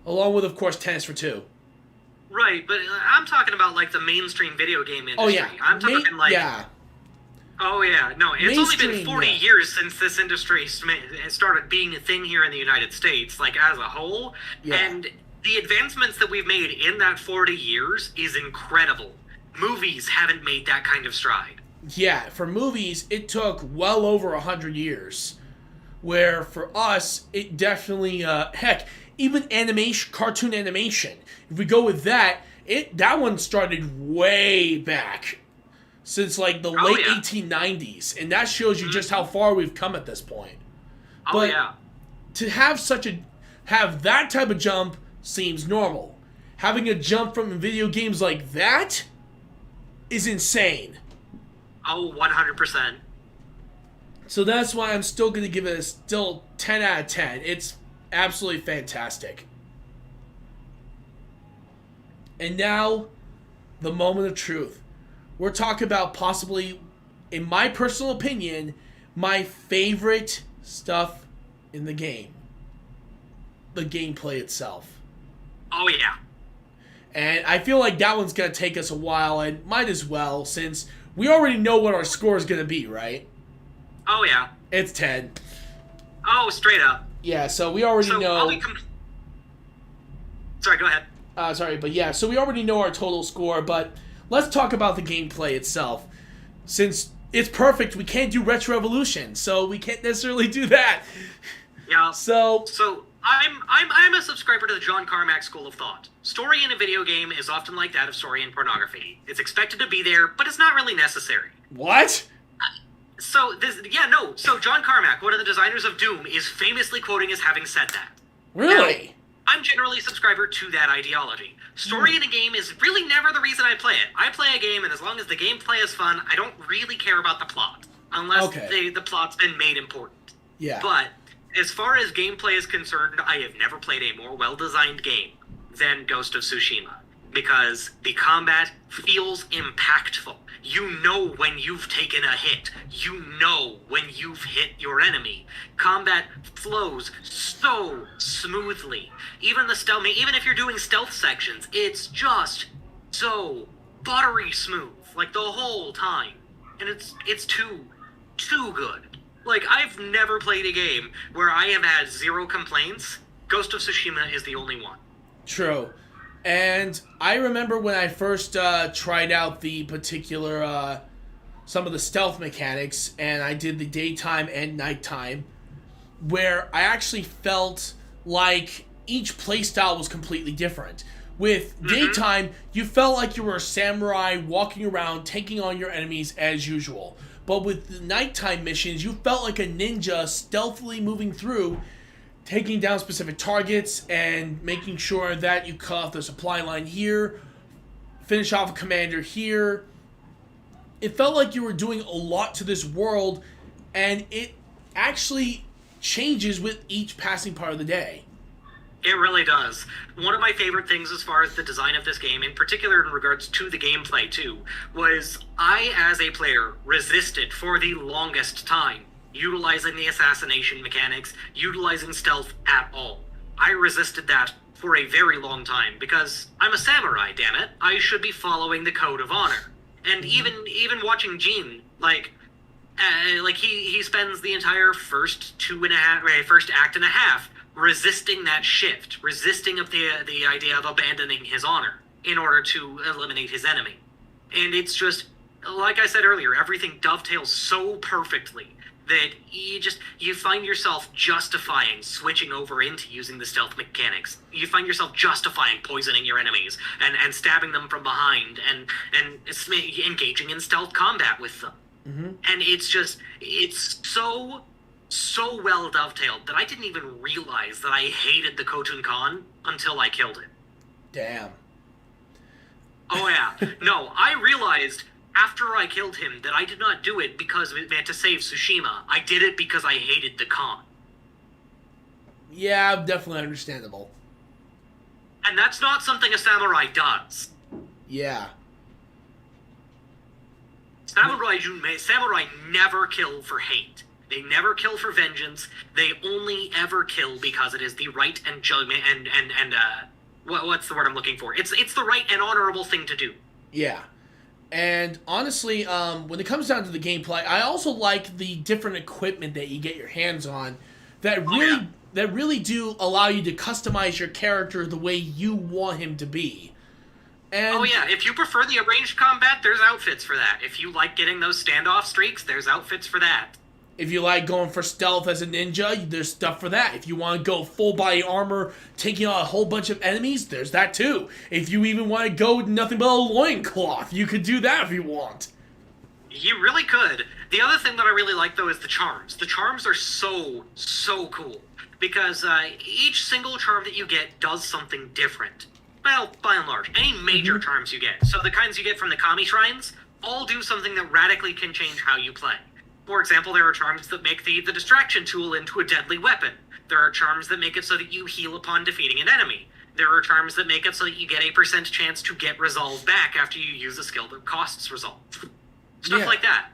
along with, of course, Tennis for Two. Right, but I'm talking about like the mainstream video game industry. Oh yeah, I'm talking like yeah. Oh yeah, no, it's only been 40 yeah. years since this industry started being a thing here in the United States, like as a whole. Yeah. And the advancements that we've made in that 40 years is incredible. Movies haven't made that kind of stride. Yeah, for movies, it took well over 100 years. Where for us, it definitely, heck, even animation, cartoon animation. If we go with that, that one started way back. since like the Oh, late yeah. 1890s, and that shows you just how far we've come at this point. Oh, But yeah. to have that type of jump seems normal. Having a jump from video games like that is insane. Oh, 100%. So that's why I'm still going to give it a still 10 out of 10. It's absolutely fantastic. And now, the moment of truth. We're talking about possibly, in my personal opinion, my favorite stuff in the game. The gameplay itself. Oh, yeah. And I feel like that one's going to take us a while, and might as well, since we already know what our score is going to be, right? Oh, yeah. It's 10. Oh, straight up. Yeah, so we already So, know... Sorry, go ahead. So we already know our total score, but let's talk about the gameplay itself. Since it's perfect, we can't do Retro Evolution, so we can't necessarily do that. Yeah. So I'm a subscriber to the John Carmack school of thought. Story in a video game is often like that of story in pornography. It's expected to be there, but it's not really necessary. what? So John Carmack, one of the designers of Doom, is famously quoting as having said that. Really? I'm generally a subscriber to that ideology. Story in a game is really never the reason I play it. I play a game, and as long as the gameplay is fun, I don't really care about the plot. Unless the plot's been made important. Yeah. But, as far as gameplay is concerned, I have never played a more well-designed game than Ghost of Tsushima. Because the combat feels impactful. You know when you've taken a hit. You know when you've hit your enemy. Combat flows so smoothly. Even if you're doing stealth sections, it's just so buttery smooth, like the whole time. And it's too good. Like, I've never played a game where I have had zero complaints. Ghost of Tsushima is the only one. True. And I remember when I first tried out the particular, some of the stealth mechanics, and I did the daytime and nighttime, where I actually felt like each playstyle was completely different. With daytime, you felt like you were a samurai walking around, taking on your enemies as usual. But with the nighttime missions, you felt like a ninja stealthily moving through, taking down specific targets and making sure that you cut off the supply line here, finish off a commander here. It felt like you were doing a lot to this world, and it actually changes with each passing part of the day. It really does. One of my favorite things as far as the design of this game, in particular in regards to the gameplay too, was I, as a player, resisted for the longest time utilizing the assassination mechanics, utilizing stealth at all. I resisted that for a very long time because I'm a samurai, damn it. I should be following the code of honor. And even watching Gene, he spends the entire first act and a half resisting that shift, resisting of the idea of abandoning his honor in order to eliminate his enemy. And it's just, like I said earlier, everything dovetails so perfectly that you find yourself justifying switching over into using the stealth mechanics. You find yourself justifying poisoning your enemies and stabbing them from behind and engaging in stealth combat with them. Mm-hmm. And it's so well dovetailed that I didn't even realize that I hated the Khotun Khan until I killed it. Damn. Oh yeah. No, I realized after I killed him that I did not do it because it meant to save Tsushima. I did it because I hated the Khan. Yeah, definitely understandable. And that's not something a samurai does. Yeah. Samurai never kill for hate. They never kill for vengeance. They only ever kill because it is the right and what's the word I'm looking for? It's the right and honorable thing to do. Yeah. And honestly, when it comes down to the gameplay, I also like the different equipment that you get your hands on that really do allow you to customize your character the way you want him to be. And if you prefer the arranged combat, there's outfits for that. If you like getting those standoff streaks, there's outfits for that. If you like going for stealth as a ninja, there's stuff for that. If you want to go full body armor, taking on a whole bunch of enemies, there's that too. If you even want to go with nothing but a loincloth, you could do that if you want. You really could. The other thing that I really like, though, is the charms. The charms are so cool. Because each single charm that you get does something different. Well, by and large, any major charms you get. So the kinds you get from the Kami Shrines all do something that radically can change how you play. For example, there are charms that make the distraction tool into a deadly weapon. There are charms that make it so that you heal upon defeating an enemy. There are charms that make it so that you get a percent chance to get resolve back after you use a skill that costs resolve. Stuff like that.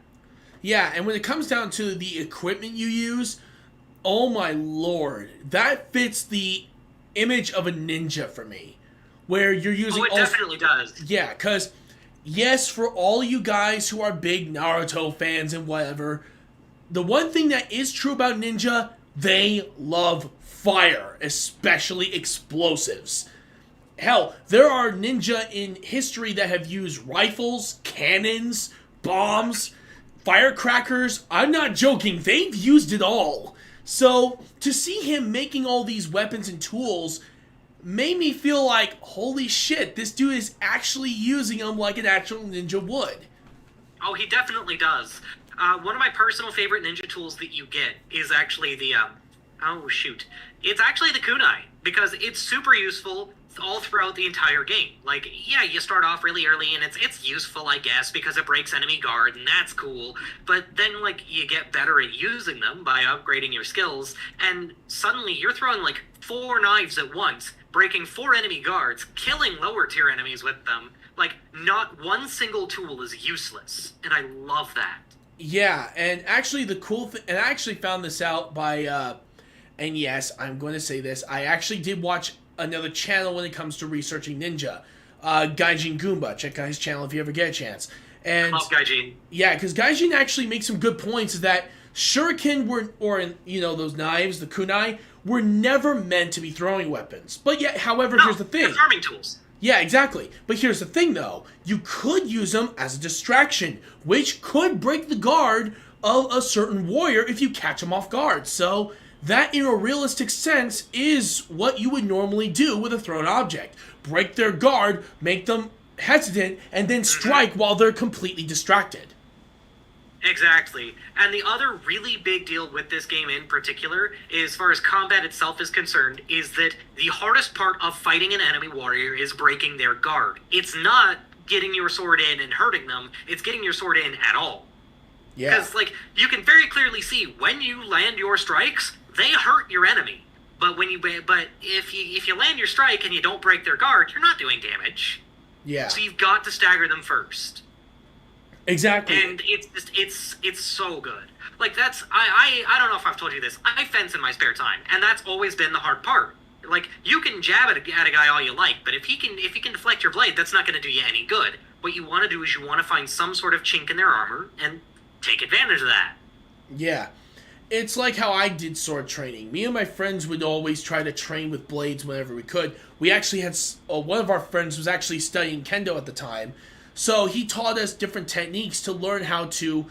Yeah, and when it comes down to the equipment you use, oh my lord, that fits the image of a ninja for me. Where you're using... Oh, it definitely does. Yeah, because, yes, for all you guys who are big Naruto fans and whatever, the one thing that is true about ninja, they love fire, especially explosives. Hell, there are ninja in history that have used rifles, cannons, bombs, firecrackers. I'm not joking, they've used it all. So, to see him making all these weapons and tools made me feel like, holy shit, this dude is actually using them like an actual ninja would. Oh, he definitely does. One of my personal favorite ninja tools that you get is actually the, oh shoot. It's actually the kunai, because it's super useful all throughout the entire game. Like, yeah, you start off really early, and it's useful, I guess, because it breaks enemy guard, and that's cool. But then, like, you get better at using them by upgrading your skills, and suddenly you're throwing, like, 4 knives at once, breaking 4 enemy guards, killing lower tier enemies with them. Like, not one single tool is useless, and I love that. Yeah, and actually the cool thing, and I actually found this out by, and yes, I'm going to say this, I actually did watch another channel when it comes to researching ninja, Gaijin Goomba. Check out his channel if you ever get a chance. And I love Gaijin. Yeah, because Gaijin actually makes some good points that shuriken those knives, the kunai, were never meant to be throwing weapons. But yet, however, here's the thing. They're farming tools. Yeah, exactly. But here's the thing, though. You could use them as a distraction, which could break the guard of a certain warrior if you catch them off guard. So, that, in a realistic sense, is what you would normally do with a thrown object. Break their guard, make them hesitant, and then strike while they're completely distracted. Exactly. And the other really big deal with this game in particular, as far as combat itself is concerned, is that the hardest part of fighting an enemy warrior is breaking their guard. It's not getting your sword in and hurting them, it's getting your sword in at all. Yeah. Because, like, you can very clearly see when you land your strikes, they hurt your enemy. But if you land your strike and you don't break their guard, you're not doing damage. Yeah. So you've got to stagger them first. Exactly. And it's so good. Like, that's I don't know if I've told you this. I fence in my spare time, and that's always been the hard part. Like, you can jab at a guy all you like, but if he can deflect your blade, that's not going to do you any good. What you want to do is you want to find some sort of chink in their armor and take advantage of that. Yeah. It's like how I did sword training. Me and my friends would always try to train with blades whenever we could. We actually had one of our friends was actually studying kendo at the time. So he taught us different techniques to learn how to,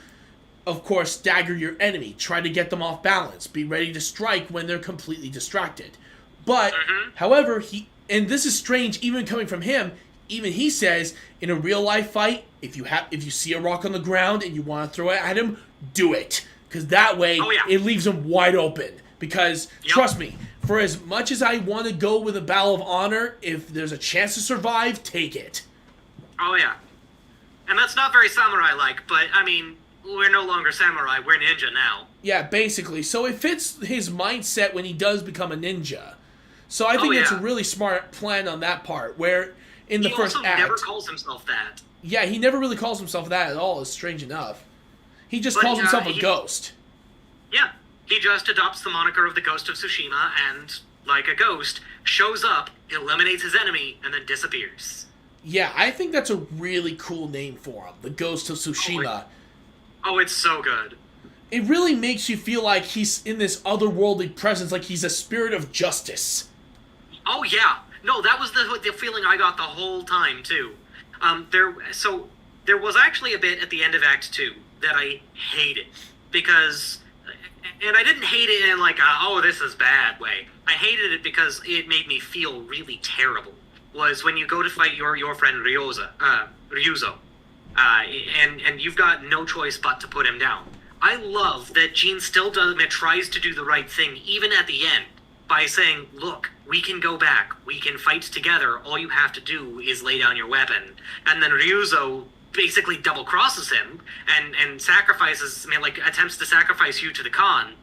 of course, stagger your enemy. Try to get them off balance. Be ready to strike when they're completely distracted. But, however, and this is strange even coming from him, even he says, in a real life fight, if you see a rock on the ground and you want to throw it at him, do it. Because that way, it leaves him wide open. Because, trust me, for as much as I want to go with a battle of honor, if there's a chance to survive, take it. Oh, yeah. And that's not very samurai-like, but, I mean, we're no longer samurai, we're ninja now. Yeah, basically. So it fits his mindset when he does become a ninja. So I think it's a really smart plan on that part, where in the first act... He also never calls himself that. Yeah, he never really calls himself that at all, it's strange enough. He just calls himself a ghost. Yeah, he just adopts the moniker of the Ghost of Tsushima and, like a ghost, shows up, eliminates his enemy, and then disappears. Yeah, I think that's a really cool name for him, the Ghost of Tsushima. Oh, it's so good. It really makes you feel like he's in this otherworldly presence, like he's a spirit of justice. Oh, yeah. No, that was the feeling I got the whole time, too. There was actually a bit at the end of Act 2 that I hated, because... And I didn't hate it in like this is bad way. I hated it because it made me feel really terrible. Was when you go to fight your friend Ryuzo. and you've got no choice but to put him down. I love that Gene still tries to do the right thing, even at the end, by saying, look, we can go back, we can fight together, all you have to do is lay down your weapon. And then Ryuzo basically double crosses him and sacrifices, attempts to sacrifice you to the Khan,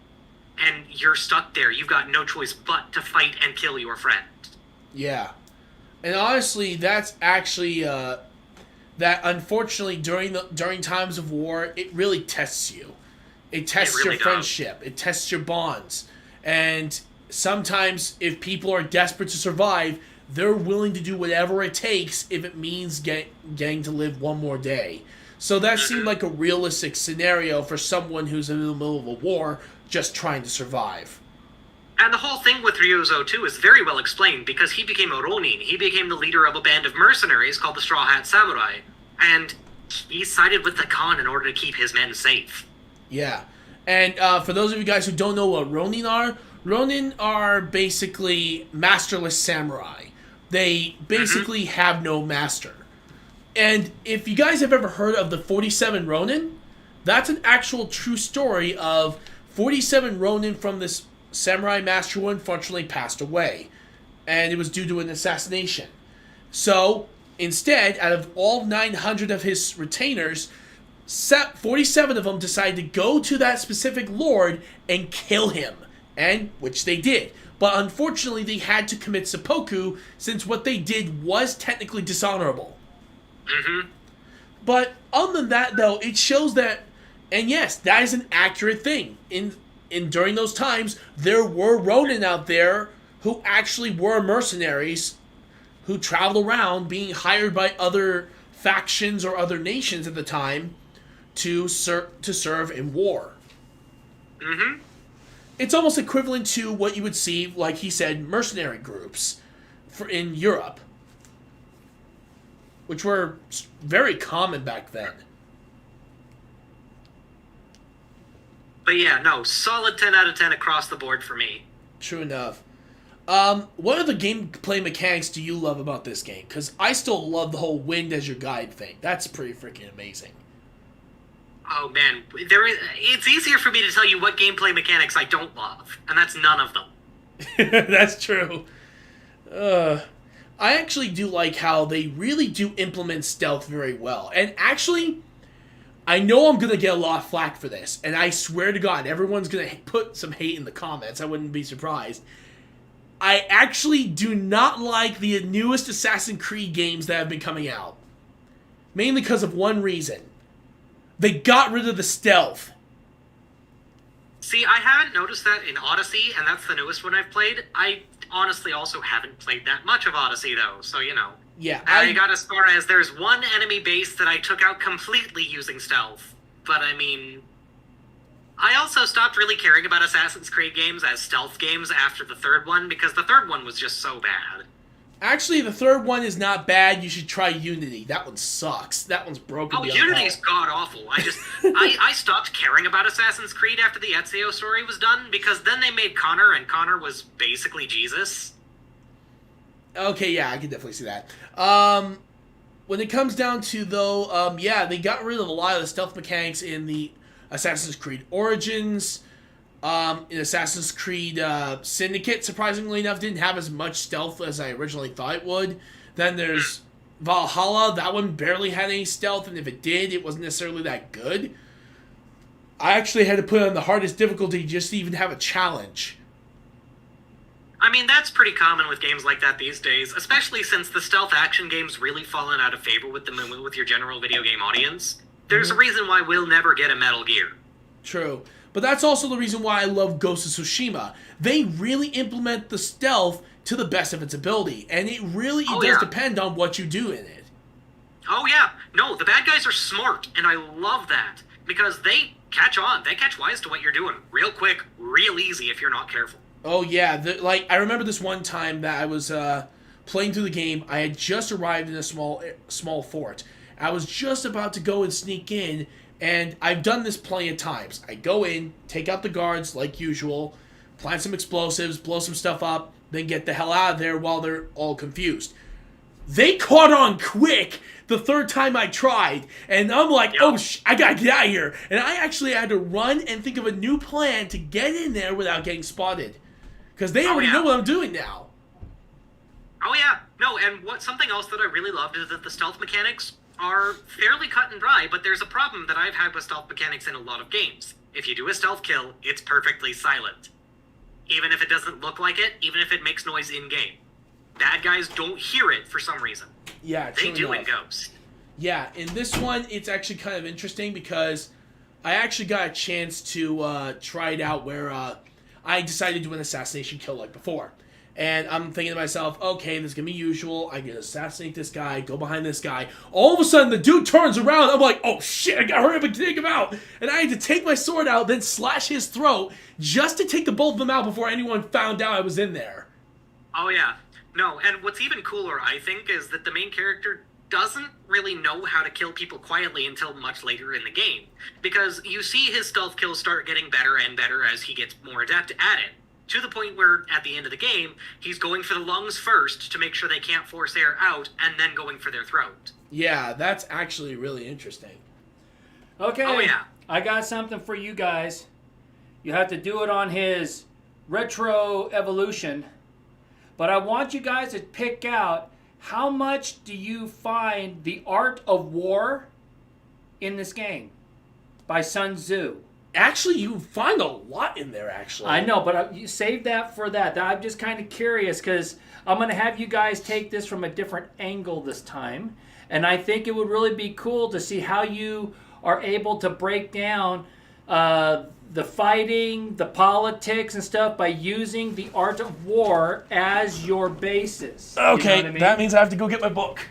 and you're stuck there. You've got no choice but to fight and kill your friend. Yeah. And honestly, that's actually, that unfortunately during times of war, it really tests you. It tests It really your friendship. It tests your bonds. And sometimes if people are desperate to survive, they're willing to do whatever it takes if it means getting to live one more day. So that seemed like a realistic scenario for someone who's in the middle of a war just trying to survive. And the whole thing with Ryuzo, too, is very well explained, because he became a Ronin. He became the leader of a band of mercenaries called the Straw Hat Samurai. And he sided with the Khan in order to keep his men safe. Yeah. And for those of you guys who don't know what Ronin are basically masterless samurai. They basically have no master. And if you guys have ever heard of the 47 Ronin, that's an actual true story of 47 Ronin from this samurai master who unfortunately passed away. And it was due to an assassination. So, instead, out of all 900 of his retainers, 47 of them decided to go to that specific lord and kill him. And, which they did. But unfortunately, they had to commit seppuku, since what they did was technically dishonorable. But other than that, though, it shows that, and yes, that is an accurate thing. During those times, there were Ronin out there who actually were mercenaries who traveled around being hired by other factions or other nations at the time to serve in war. It's almost equivalent to what you would see, like he said, mercenary groups in Europe, which were very common back then. But yeah, no, solid 10 out of 10 across the board for me. True enough. What other gameplay mechanics do you love about this game? Because I still love the whole wind as your guide thing. That's pretty freaking amazing. Oh man, it's easier for me to tell you what gameplay mechanics I don't love, and that's none of them. That's true. I actually do like how they really do implement stealth very well. And actually, I know I'm going to get a lot of flack for this, and I swear to God, everyone's going to put some hate in the comments. I wouldn't be surprised. I actually do not like the newest Assassin's Creed games that have been coming out. Mainly because of one reason. They got rid of the stealth. See, I haven't noticed that in Odyssey, and that's the newest one I've played. I honestly also haven't played that much of Odyssey, though, so, you know. Yeah, I got as far as there's one enemy base that I took out completely using stealth. But, I mean, I also stopped really caring about Assassin's Creed games as stealth games after the third one, because the third one was just so bad. Actually, the third one is not bad. You should try Unity. That one sucks. That one's broken. Oh, Unity's god-awful. I stopped caring about Assassin's Creed after the Ezio story was done, because then they made Connor, and Connor was basically Jesus. Okay, yeah, I can definitely see that. When it comes down to, though, yeah, they got rid of a lot of the stealth mechanics in the Assassin's Creed Origins. In Assassin's Creed Syndicate, surprisingly enough, didn't have as much stealth as I originally thought it would. Then there's Valhalla. That one barely had any stealth, and if it did, it wasn't necessarily that good. I actually had to put it on the hardest difficulty just to even have a challenge. I mean, that's pretty common with games like that these days, especially since the stealth action game's really fallen out of favor with your general video game audience. There's a reason why we'll never get a Metal Gear. True. But that's also the reason why I love Ghost of Tsushima. They really implement the stealth to the best of its ability, and it really does depend on what you do in it. Oh yeah, no, the bad guys are smart, and I love that, because they catch on, they catch wise to what you're doing real quick, real easy if you're not careful. Oh yeah, I remember this one time that I was playing through the game. I had just arrived in a small fort. I was just about to go and sneak in, and I've done this plenty of times. I go in, take out the guards like usual, plant some explosives, blow some stuff up, then get the hell out of there while they're all confused. They caught on quick the third time I tried. And I'm like, I gotta get out of here. And I actually had to run and think of a new plan to get in there without getting spotted. Because they already know what I'm doing now. Oh yeah, no, and something else that I really loved is that the stealth mechanics are fairly cut and dry, but there's a problem that I've had with stealth mechanics in a lot of games. If you do a stealth kill, it's perfectly silent. Even if it doesn't look like it, even if it makes noise in-game. Bad guys don't hear it for some reason. Yeah, they do in Ghost. Yeah, in this one, it's actually kind of interesting because I actually got a chance to try it out where I decided to do an assassination kill like before. And I'm thinking to myself, okay, this is going to be usual. I can assassinate this guy, go behind this guy. All of a sudden, the dude turns around. I'm like, oh shit, I got to hurry up and take him out. And I had to take my sword out, then slash his throat just to take the both of them out before anyone found out I was in there. Oh yeah. No, and what's even cooler, I think, is that the main character doesn't really know how to kill people quietly until much later in the game. Because you see his stealth kills start getting better and better as he gets more adept at it. To the point where, at the end of the game, he's going for the lungs first to make sure they can't force air out, and then going for their throat. Yeah, that's actually really interesting. Okay. Oh, yeah. I got something for you guys. You have to do it on his Retro Evolution. But I want you guys to pick out how much do you find the art of war in this game by Sun Tzu. Actually, you find a lot in there, actually. I know, but you save that for that. I'm just kind of curious because I'm going to have you guys take this from a different angle this time. And I think it would really be cool to see how you are able to break down the fighting, the politics and stuff by using the art of war as your basis. Okay, you know what I mean? that means I have to go get my book.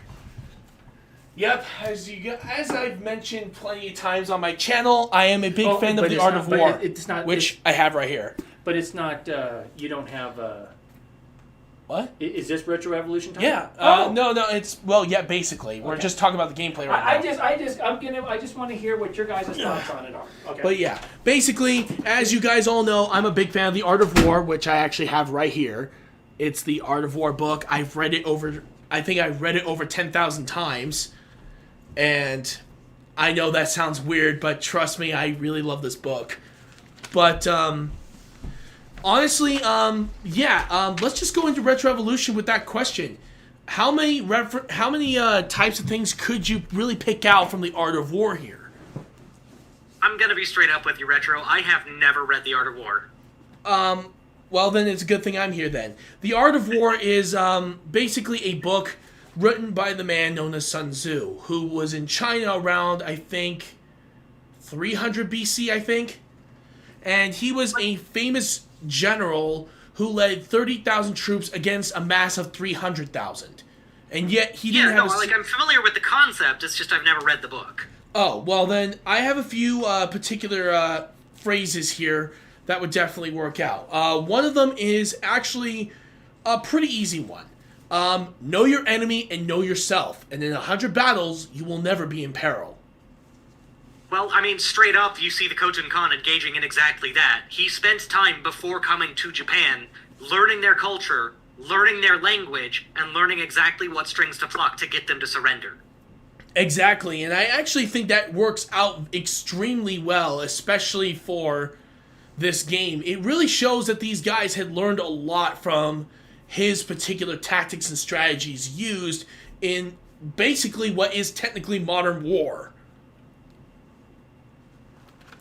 Yep, as I've mentioned plenty of times on my channel, I am a big fan of the Art of War, which I have right here. But it's not, you don't have... What? Is this Retro Evolution time? Yeah. No, it's, yeah, basically. We're just talking about the gameplay right now. I just want to hear what your guys' thoughts on it are. Okay. But yeah, basically, as you guys all know, I'm a big fan of the Art of War, which I actually have right here. It's the Art of War book. I think I've read it over 10,000 times. And I know that sounds weird, but trust me, I really love this book. But, honestly, let's just go into Retro Evolution with that question. How many types of things could you really pick out from the Art of War here? I'm gonna be straight up with you, Retro. I have never read The Art of War. Well, then it's a good thing I'm here then. The Art of War is, basically a book written by the man known as Sun Tzu, who was in China around, I think, 300 BC, I think. And he was a famous general who led 30,000 troops against a mass of 300,000. And yet he didn't have I'm familiar with the concept, it's just I've never read the book. Oh, well then, I have a few particular phrases here that would definitely work out. One of them is actually a pretty easy one. Know your enemy and know yourself, and in 100 battles, you will never be in peril. Well, I mean, straight up, you see the Khojin Khan engaging in exactly that. He spent time before coming to Japan, learning their culture, learning their language, and learning exactly what strings to pluck to get them to surrender. Exactly, and I actually think that works out extremely well, especially for this game. It really shows that these guys had learned a lot from his particular tactics and strategies used in basically what is technically modern war.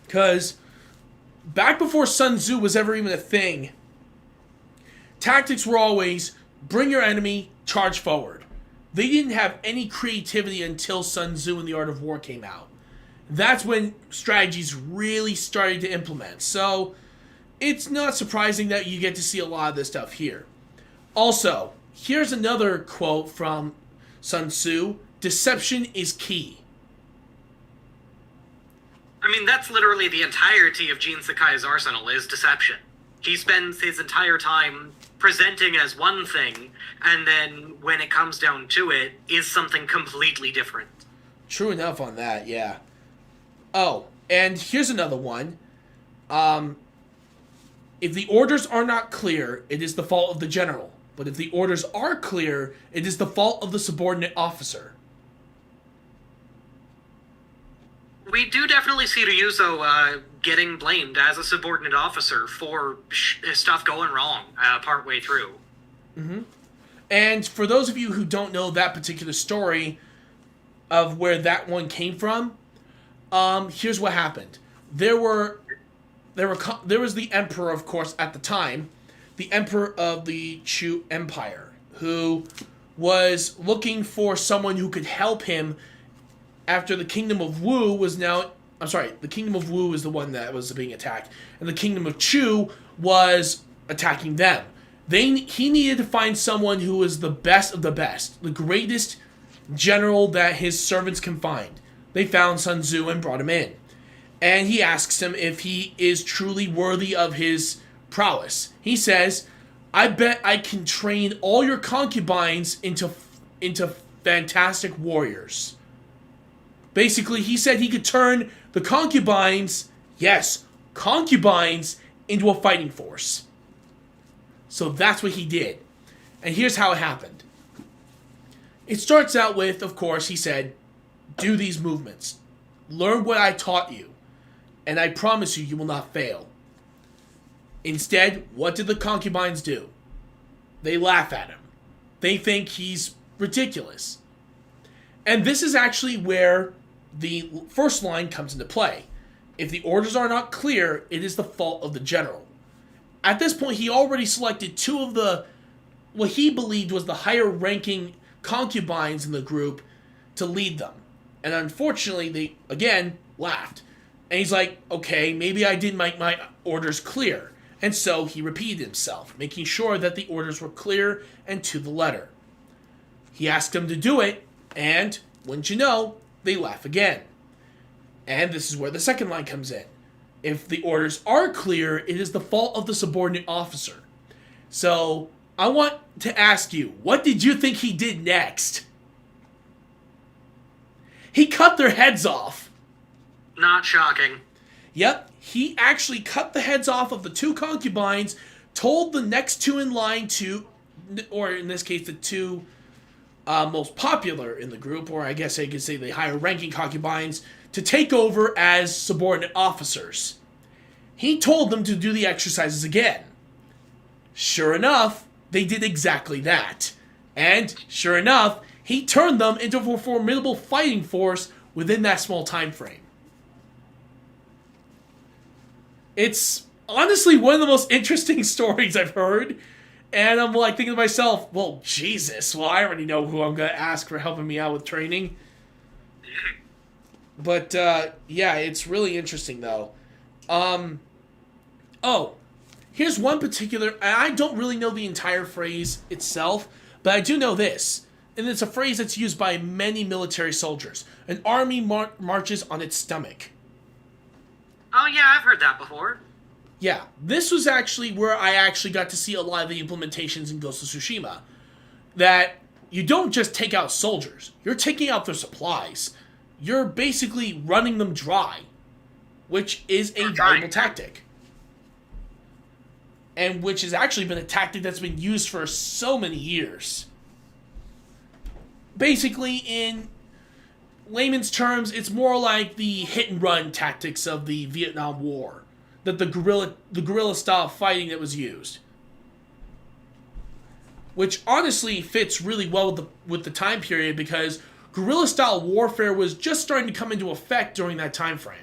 Because back before Sun Tzu was ever even a thing, tactics were always bring your enemy, charge forward. They didn't have any creativity until Sun Tzu and the Art of War came out. That's when strategies really started to implement. So it's not surprising that you get to see a lot of this stuff here. Also, here's another quote from Sun Tzu. Deception is key. I mean, that's literally the entirety of Jin Sakai's arsenal is deception. He spends his entire time presenting as one thing, and then when it comes down to it, is something completely different. True enough on that, yeah. Oh, and here's another one. If the orders are not clear, it is the fault of the general. But if the orders are clear, it is the fault of the subordinate officer. We do definitely see Ryuzo getting blamed as a subordinate officer for stuff going wrong partway through. And for those of you who don't know that particular story of where that one came from, here's what happened. There was the emperor, of course, at the time, the emperor of the Chu Empire, who was looking for someone who could help him after the kingdom of Wu was now... I'm sorry, the kingdom of Wu is the one that was being attacked, and the kingdom of Chu was attacking them. He needed to find someone who was the best of the best, the greatest general that his servants can find. They found Sun Tzu and brought him in. And he asks him if he is truly worthy of his prowess. He says, I bet I can train all your concubines into fantastic warriors. Basically, he said he could turn the concubines, yes, concubines, into a fighting force. So that's what he did. And here's how it happened. It starts out with, of course, he said, do these movements. Learn what I taught you. And I promise you, you will not fail. Instead, what did the concubines do? They laugh at him. They think he's ridiculous. And this is actually where the first line comes into play. If the orders are not clear, it is the fault of the general. At this point, he already selected two of what he believed was the higher ranking concubines in the group to lead them. And unfortunately, they, again, laughed. And he's like, okay, maybe I didn't make my orders clear. And so he repeated himself, making sure that the orders were clear and to the letter. He asked them to do it, and, wouldn't you know, they laugh again. And this is where the second line comes in. If the orders are clear, it is the fault of the subordinate officer. So, I want to ask you, what did you think he did next? He cut their heads off. Not shocking. Yep, he actually cut the heads off of the two concubines, told the next two in line to, or in this case, the two most popular in the group, or I guess I could say the higher ranking concubines, to take over as subordinate officers. He told them to do the exercises again. Sure enough, they did exactly that. And, sure enough, he turned them into a formidable fighting force within that small time frame. It's honestly one of the most interesting stories I've heard. And I'm like thinking to myself, well, Jesus, well, I already know who I'm going to ask for helping me out with training. But, yeah, it's really interesting, though. Oh, here's one particular, and I don't really know the entire phrase itself, but I do know this. And it's a phrase that's used by many military soldiers. An army marches on its stomach. Oh, yeah, I've heard that before. Yeah, this was actually where I actually got to see a lot of the implementations in Ghost of Tsushima. That you don't just take out soldiers, you're taking out their supplies. You're basically running them dry, which is a valuable tactic. And which has actually been a tactic that's been used for so many years. Basically, in layman's terms, it's more like the hit-and-run tactics of the Vietnam War. That the guerrilla style fighting that was used. Which honestly fits really well with the time period because guerrilla style warfare was just starting to come into effect during that time frame.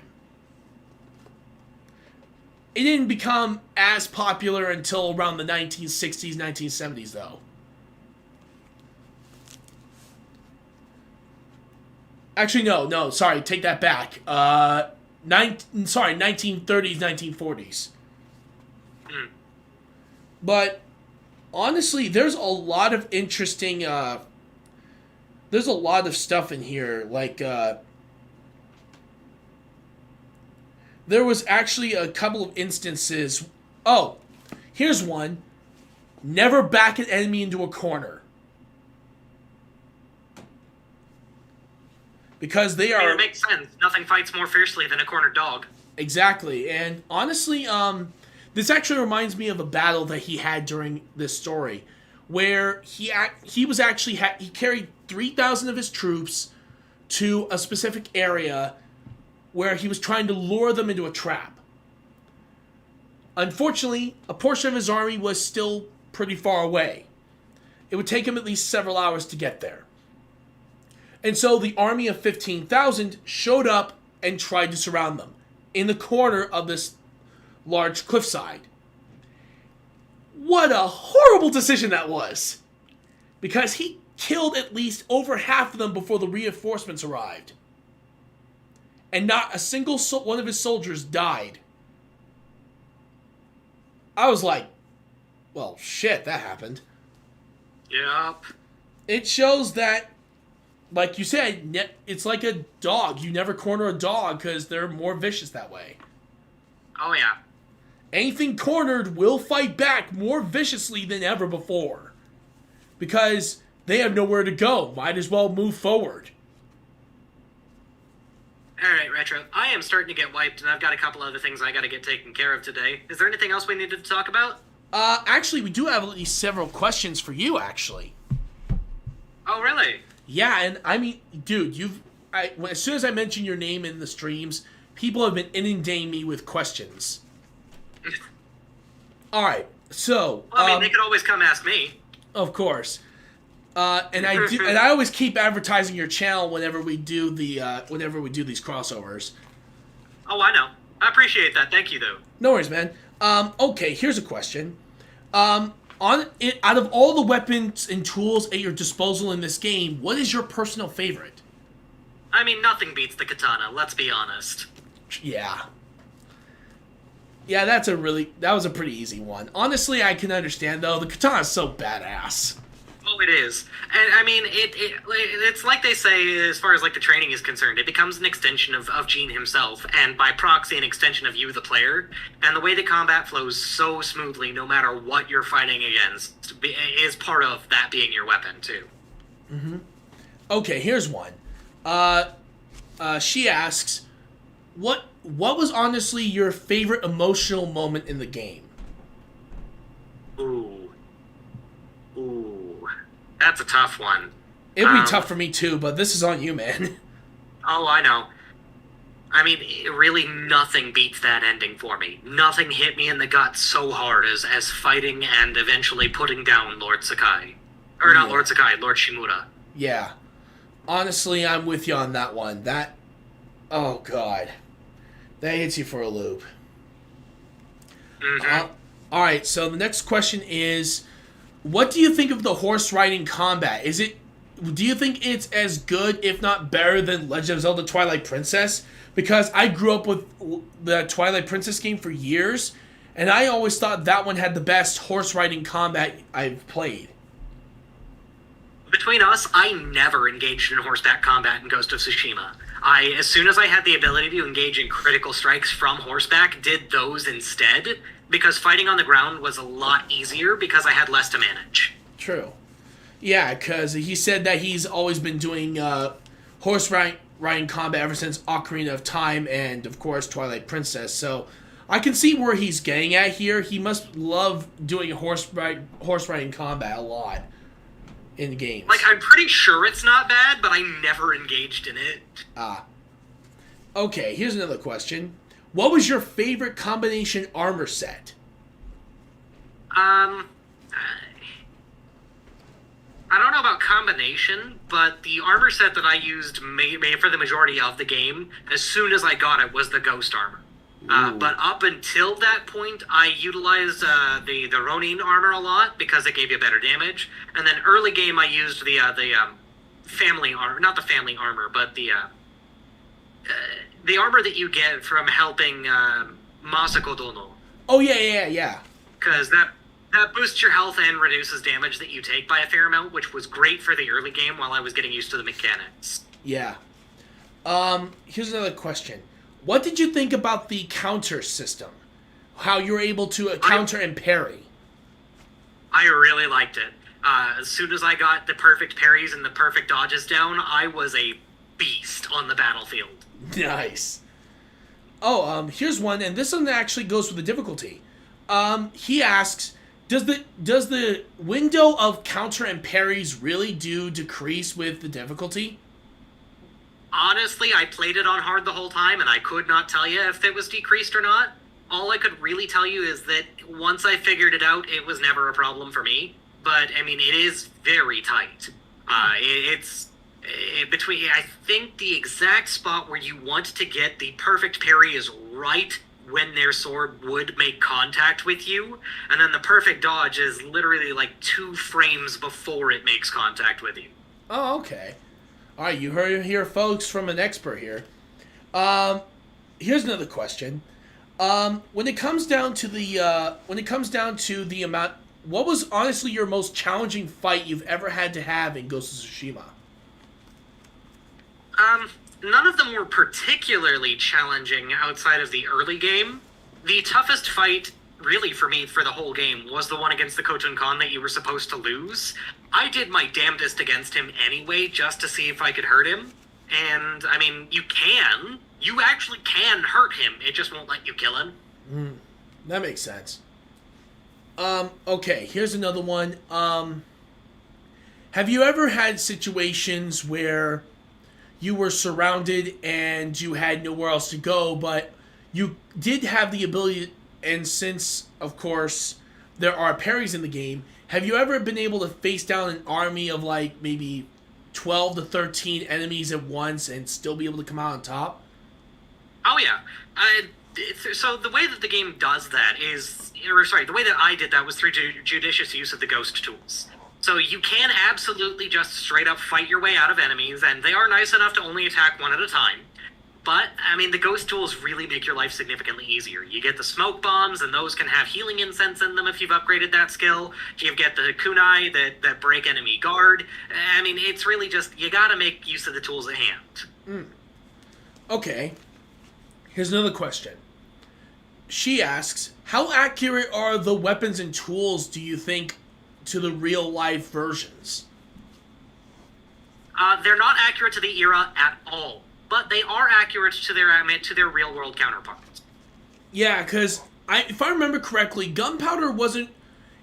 It didn't become as popular until around the 1960s, 1970s though. Actually, no, sorry, take that back. 1930s, 1940s. But honestly, there's a lot of interesting. There's a lot of stuff in here. Like there was actually a couple of instances. Oh, here's one. Never back an enemy into a corner. Because they are... I mean, it makes sense. Nothing fights more fiercely than a cornered dog. Exactly. And honestly, this actually reminds me of a battle that he had during this story. Where he carried 3,000 of his troops to a specific area where he was trying to lure them into a trap. Unfortunately, a portion of his army was still pretty far away. It would take him at least several hours to get there. And so the army of 15,000 showed up and tried to surround them in the corner of this large cliffside. What a horrible decision that was! Because he killed at least over half of them before the reinforcements arrived. And not a single one of his soldiers died. I was like, well, shit, that happened. Yup. It shows that, like you said, it's like a dog. You never corner a dog because they're more vicious that way. Oh, yeah. Anything cornered will fight back more viciously than ever before. Because they have nowhere to go. Might as well move forward. Alright, Retro. I am starting to get wiped, and I've got a couple other things I gotta get taken care of today. Is there anything else we needed to talk about? Actually, we do have at least several questions for you, actually. Oh, really? Yeah, and I mean, dude, as soon as I mention your name in the streams, people have been inundating me with questions. Alright, so... Well, I mean, they could always come ask me. Of course. And I always keep advertising your channel whenever we do these crossovers. Oh, I know. I appreciate that. Thank you, though. No worries, man. Okay, here's a question. Out of all the weapons and tools at your disposal in this game, what is your personal favorite? I mean, nothing beats the katana, let's be honest. Yeah. Yeah, that was a pretty easy one. Honestly, I can understand, though. The katana's so badass. Oh, it is. And, I mean, it's like they say, as far as, like, the training is concerned, it becomes an extension of Gene himself, and by proxy, an extension of you, the player. And the way the combat flows so smoothly, no matter what you're fighting against, is part of that being your weapon, too. Mm-hmm. Okay, here's one. She asks, what was honestly your favorite emotional moment in the game? Ooh. That's a tough one. It would be tough for me too, but this is on you, man. Oh, I know. I mean, really nothing beats that ending for me. Nothing hit me in the gut so hard as fighting and eventually putting down Lord Sakai. Or not Lord Sakai, Lord Shimura. Yeah. Honestly, I'm with you on that one. Oh god. That hits you for a loop. Mm-hmm. Alright, so the next question is, what do you think of the horse riding combat? Do you think it's as good, if not better, than Legend of Zelda Twilight Princess? Because I grew up with the Twilight Princess game for years, and I always thought that one had the best horse riding combat I've played. Between us, I never engaged in horseback combat in Ghost of Tsushima. As soon as I had the ability to engage in critical strikes from horseback, did those instead, because fighting on the ground was a lot easier because I had less to manage. True. Yeah, because he said that he's always been doing horse riding combat ever since Ocarina of Time and, of course, Twilight Princess. So I can see where he's getting at here. He must love doing horse riding combat a lot in games. Like, I'm pretty sure it's not bad, but I never engaged in it. Okay, here's another question. What was your favorite combination armor set? I don't know about combination, but the armor set that I used made for the majority of the game, as soon as I got it, was the ghost armor. But up until that point, I utilized the Rune armor a lot because it gave you better damage. And then early game, I used the family armor, not the family armor, but the armor that you get from helping Masako Dono. Oh yeah. Because that boosts your health and reduces damage that you take by a fair amount, which was great for the early game while I was getting used to the mechanics. Yeah. Here's another question. What did you think about the counter system? How you were able to counter and parry? I really liked it. As soon as I got the perfect parries and the perfect dodges down, I was a beast on the battlefield. Nice. Oh, here's one, and this one actually goes with the difficulty. He asks, does the window of counter and parries really do decrease with the difficulty? Honestly, I played it on hard the whole time, and I could not tell you if it was decreased or not. All I could really tell you is that once I figured it out, it was never a problem for me. But, I mean, it is very tight. It's between... I think the exact spot where you want to get the perfect parry is right when their sword would make contact with you, and then the perfect dodge is literally like 2 frames before it makes contact with you. Oh, okay. All right, you heard it here, folks, from an expert here. Here's another question. When it comes down to the amount, what was honestly your most challenging fight you've ever had to have in Ghost of Tsushima? None of them were particularly challenging outside of the early game. The toughest fight, really, for me, for the whole game, was the one against the Khotun Khan that you were supposed to lose. I did my damnedest against him anyway, just to see if I could hurt him. And, I mean, you actually can hurt him, it just won't let you kill him. That makes sense. Okay, here's another one. Have you ever had situations where you were surrounded and you had nowhere else to go, but you did have the ability, and since, of course, there are parries in the game, have you ever been able to face down an army of, like, maybe 12 to 13 enemies at once and still be able to come out on top? Oh, yeah. So the way that the game does that is... the way that I did that was through judicious use of the ghost tools. So you can absolutely just straight up fight your way out of enemies, and they are nice enough to only attack one at a time. But, I mean, the ghost tools really make your life significantly easier. You get the smoke bombs, and those can have healing incense in them if you've upgraded that skill. You get the kunai that break enemy guard. I mean, it's really just, you gotta make use of the tools at hand. Okay. Here's another question. She asks, how accurate are the weapons and tools, do you think, to the real-life versions? They're not accurate to the era at all, but they are accurate to their real-world counterparts. Yeah, because if I remember correctly, gunpowder wasn't...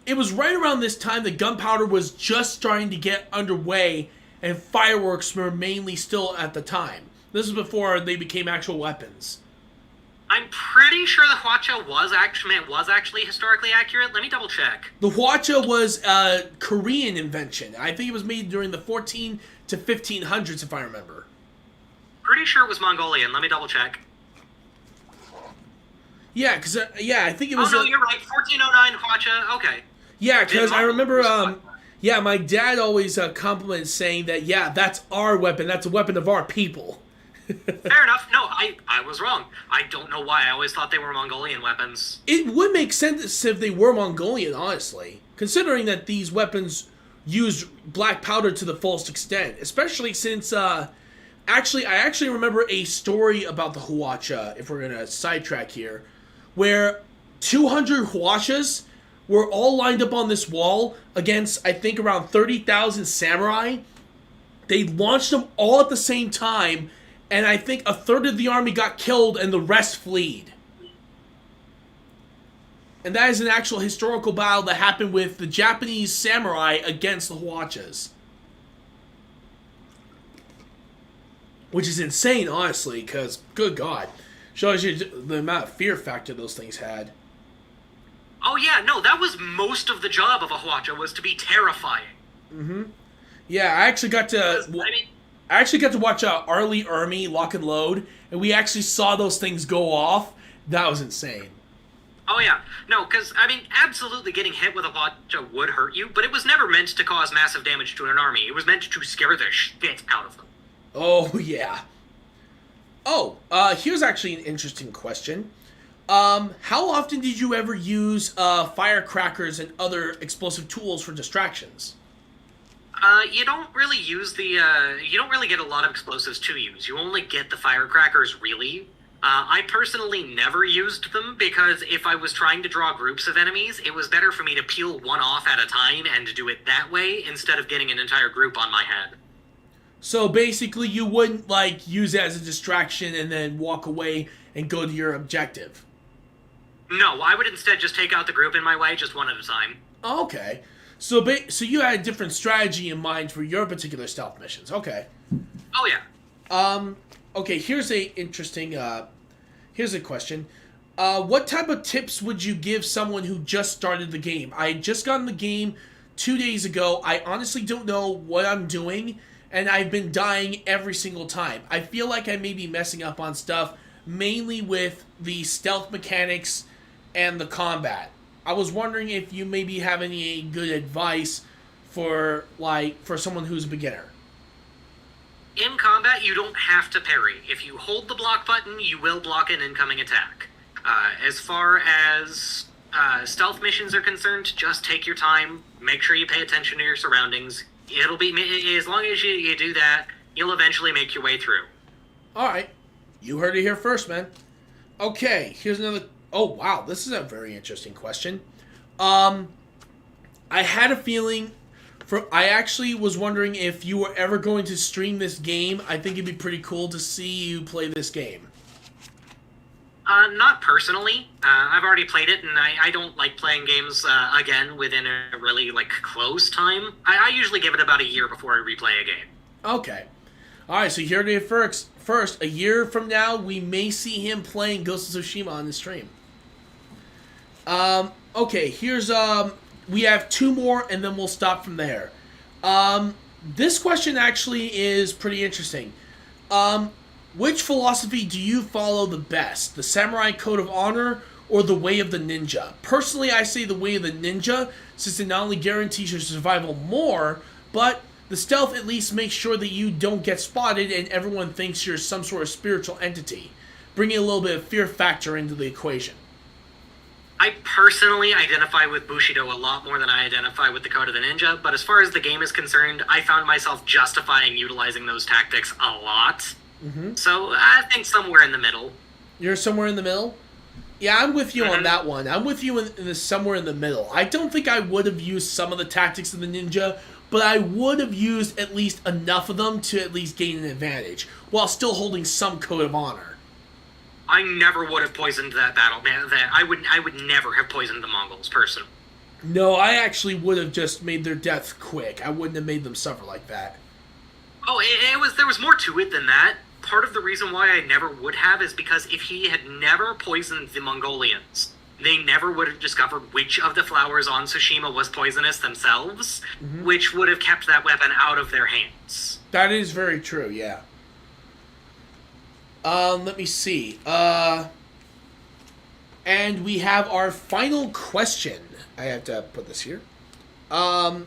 It was right around this time that gunpowder was just starting to get underway, and fireworks were mainly still at the time. This is before they became actual weapons. I'm pretty sure the Hwacha was actually historically accurate. Let me double check. The Hwacha was a Korean invention. I think it was made during the 14 to 1500s, if I remember. Pretty sure it was Mongolian. Let me double check. Yeah, because I think it was. Oh no, you're right. 1409 Hwacha. Okay. Yeah, because I remember. My dad always complimented saying that. Yeah, that's our weapon. That's a weapon of our people. Fair enough. No, I was wrong. I don't know why. I always thought they were Mongolian weapons. It would make sense if they were Mongolian, honestly, considering that these weapons use black powder to the fullest extent, especially since, I actually remember a story about the Hwacha, if we're going to sidetrack here, where 200 Hwachas were all lined up on this wall against, I think, around 30,000 samurai. They launched them all at the same time, and I think a third of the army got killed and the rest fled. And that is an actual historical battle that happened with the Japanese samurai against the Hwachas. Which is insane, honestly, because, good God, shows you the amount of fear factor those things had. Oh yeah, no, that was most of the job of a Hwacha, was to be terrifying. Mm-hmm. Yeah, I actually got to watch Arlie Ermy Lock and Load, and we actually saw those things go off. That was insane. Oh yeah, no, because, I mean, absolutely getting hit with a Hwacha would hurt you, but it was never meant to cause massive damage to an army. It was meant to scare the shit out of them. Oh, yeah. Oh, here's actually an interesting question. How often did you ever use firecrackers and other explosive tools for distractions? You don't really use you don't really get a lot of explosives to use. You only get the firecrackers, really. I personally never used them because if I was trying to draw groups of enemies, it was better for me to peel one off at a time and to do it that way instead of getting an entire group on my head. So basically you wouldn't, like, use it as a distraction and then walk away and go to your objective? No, I would instead just take out the group in my way, just one at a time. Okay. So you had a different strategy in mind for your particular stealth missions. Okay. Oh, yeah. Okay, here's a interesting, here's a question. What type of tips would you give someone who just started the game? I just got in the game 2 days ago. I honestly don't know what I'm doing, and I've been dying every single time. I feel like I may be messing up on stuff, mainly with the stealth mechanics and the combat. I was wondering if you maybe have any good advice for someone who's a beginner. In combat, you don't have to parry. If you hold the block button, you will block an incoming attack. As far as stealth missions are concerned, just take your time. Make sure you pay attention to your surroundings. It'll be, as long as you do that, you'll eventually make your way through. Alright. You heard it here first, man. Okay, here's another... Oh, wow, this is a very interesting question. I had a feeling... I actually was wondering if you were ever going to stream this game. I think it'd be pretty cool to see you play this game. Not personally. I've already played it, and I don't like playing games again within a really close time. I usually give it about a year before I replay a game. Okay. Alright, so here it is first. A year from now, we may see him playing Ghost of Tsushima on the stream. Okay, here's... We have 2 more, and then we'll stop from there. This question actually is pretty interesting. Which philosophy do you follow the best? The Samurai Code of Honor or the Way of the Ninja? Personally, I say the Way of the Ninja, since it not only guarantees your survival more, but the stealth at least makes sure that you don't get spotted and everyone thinks you're some sort of spiritual entity, bringing a little bit of fear factor into the equation. I personally identify with Bushido a lot more than I identify with the Code of the Ninja, but as far as the game is concerned, I found myself justifying utilizing those tactics a lot. Mm-hmm. So I think somewhere in the middle. You're somewhere in the middle? Yeah, I'm with you on that one. I'm with you in the somewhere in the middle. I don't think I would have used some of the tactics of the ninja, but I would have used at least enough of them to at least gain an advantage, while still holding some code of honor. I never would have poisoned that battle, man. I would never have poisoned the Mongols, personally. No, I actually would have just made their deaths quick. I wouldn't have made them suffer like that. Oh, there was more to it than that. Part of the reason why I never would have is because if he had never poisoned the Mongolians, they never would have discovered which of the flowers on Tsushima was poisonous themselves, which would have kept that weapon out of their hands. That is very true, yeah. Let me see. And we have our final question. I have to put this here. There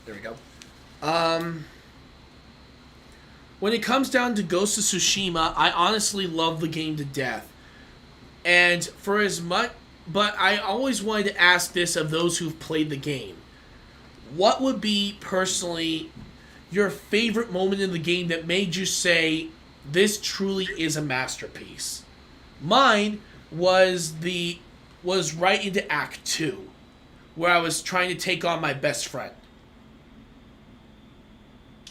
we go. When it comes down to Ghost of Tsushima, I honestly love the game to death. And for as much... But I always wanted to ask this of those who've played the game. What would be, personally, your favorite moment in the game that made you say, this truly is a masterpiece? Mine was right into Act 2, where I was trying to take on my best friend.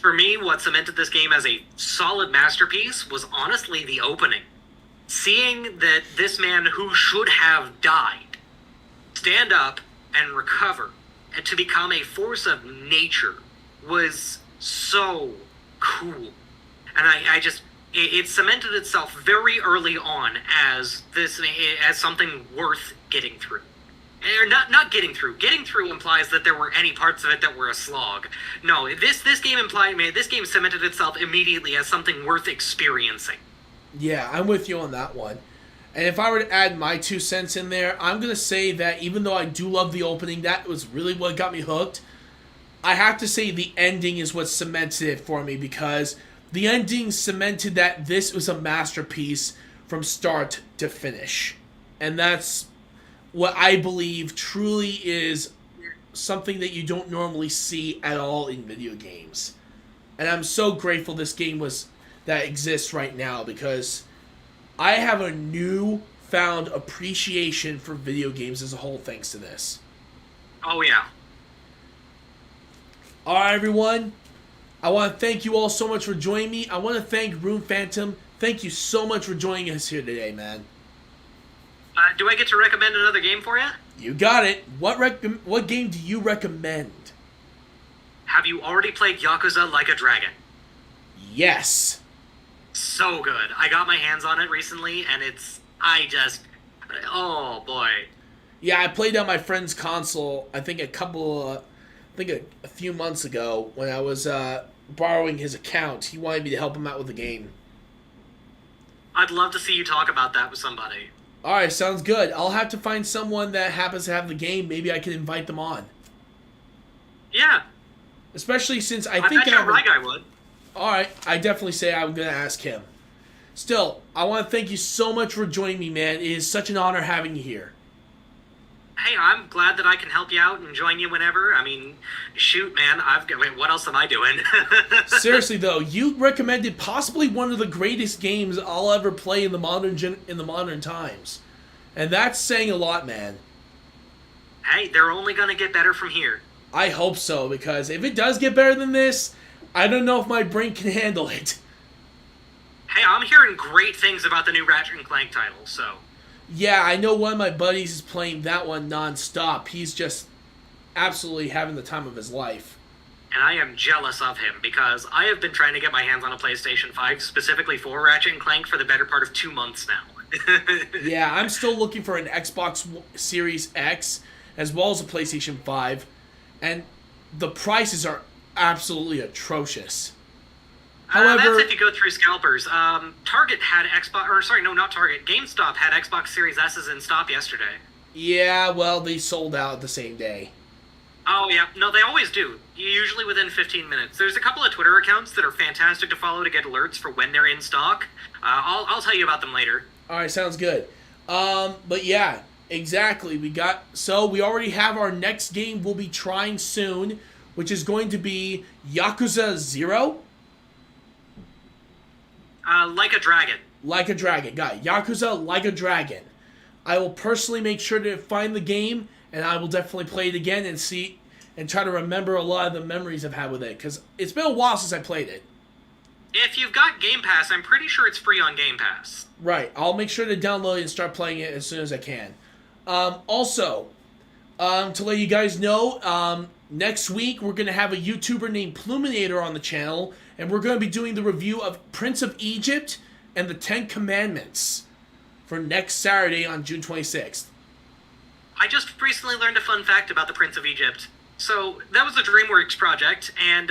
For me, what cemented this game as a solid masterpiece was honestly the opening. Seeing that this man who should have died stand up and recover and to become a force of nature was so cool. And it cemented itself very early on as something worth getting through. Or not getting through. Getting through implies that there were any parts of it that were a slog. No, this game cemented itself immediately as something worth experiencing. Yeah, I'm with you on that one. And if I were to add my 2 cents in there, I'm going to say that even though I do love the opening, that was really what got me hooked. I have to say the ending is what cemented it for me, because the ending cemented that this was a masterpiece from start to finish. And that's what I believe truly is something that you don't normally see at all in video games. And I'm so grateful this game that exists right now, because I have a newfound appreciation for video games as a whole thanks to this. Oh, yeah. Alright, everyone. I want to thank you all so much for joining me. I want to thank Rune Phantom. Thank you so much for joining us here today, man. Do I get to recommend another game for you? You got it. What game do you recommend? Have you already played Yakuza Like a Dragon? Yes. So good. I got my hands on it recently, and oh boy. Yeah, I played on my friend's console. I think a few months ago when I was borrowing his account. He wanted me to help him out with the game. I'd love to see you talk about that with somebody. All right, sounds good. I'll have to find someone that happens to have the game. Maybe I can invite them on. Yeah. Especially since I bet think your right guy would. All right, I definitely say I'm gonna ask him. Still, I want to thank you so much for joining me, man. It is such an honor having you here. Hey, I'm glad that I can help you out and join you whenever. I mean, shoot, man, wait, what else am I doing? Seriously though, you recommended possibly one of the greatest games I'll ever play in the modern times, and that's saying a lot, man. Hey, they're only gonna get better from here. I hope so, because if it does get better than this, I don't know if my brain can handle it. Hey, I'm hearing great things about the new Ratchet & Clank title, so... Yeah, I know one of my buddies is playing that one non-stop. He's just absolutely having the time of his life. And I am jealous of him, because I have been trying to get my hands on a PlayStation 5 specifically for Ratchet & Clank for the better part of 2 months now. Yeah, I'm still looking for an Xbox Series X as well as a PlayStation 5, and the prices are absolutely atrocious. However, that's if you go through scalpers. Target had Xbox, or sorry, no, not Target. GameStop had Xbox Series S's in stock yesterday. yeah, well, they sold out the same day. Oh yeah, no, they always do. Usually within 15 minutes. There's a couple of Twitter accounts that are fantastic to follow to get alerts for when they're in stock. I'll tell you about them later. All right, sounds good. But yeah, exactly. We already have our next game we'll be trying soon, which is going to be Yakuza 0. Like a Dragon. Like a Dragon. Got it. Yakuza Like a Dragon. I will personally make sure to find the game, and I will definitely play it again and try to remember a lot of the memories I've had with it, because it's been a while since I played it. If you've got Game Pass, I'm pretty sure it's free on Game Pass. Right. I'll make sure to download it and start playing it as soon as I can. Also, to let you guys know, next week we're going to have a YouTuber named Pluminator on the channel, and we're going to be doing the review of Prince of Egypt and the 10 Commandments for next Saturday on June 26th. I just recently learned a fun fact about the Prince of Egypt. So, that was a DreamWorks project, and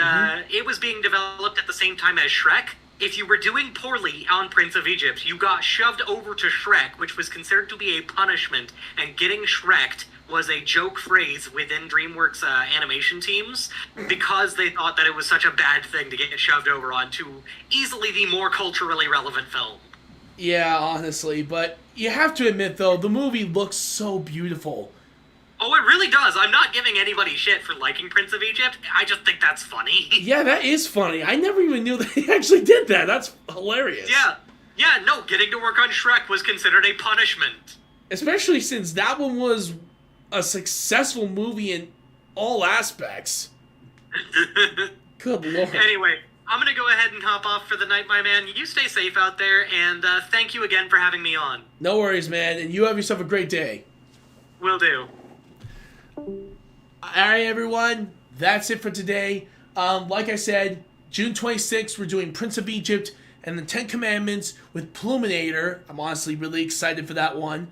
it was being developed at the same time as Shrek. If you were doing poorly on Prince of Egypt, you got shoved over to Shrek, which was considered to be a punishment, and getting Shrek'd was a joke phrase within DreamWorks animation teams, because they thought that it was such a bad thing to get shoved over onto easily the more culturally relevant film. Yeah, honestly, but you have to admit, though, the movie looks so beautiful. Oh, it really does. I'm not giving anybody shit for liking Prince of Egypt. I just think that's funny. Yeah, that is funny. I never even knew that he actually did that. That's hilarious. Yeah, no, getting to work on Shrek was considered a punishment. Especially since that one was a successful movie in all aspects. Good lord. Anyway, I'm going to go ahead and hop off for the night, my man. You stay safe out there, and thank you again for having me on. No worries, man, and you have yourself a great day. Will do. Alright, everyone, that's it for today. Like I said, June 26th, we're doing Prince of Egypt and the 10 Commandments with Pluminator. I'm honestly really excited for that one.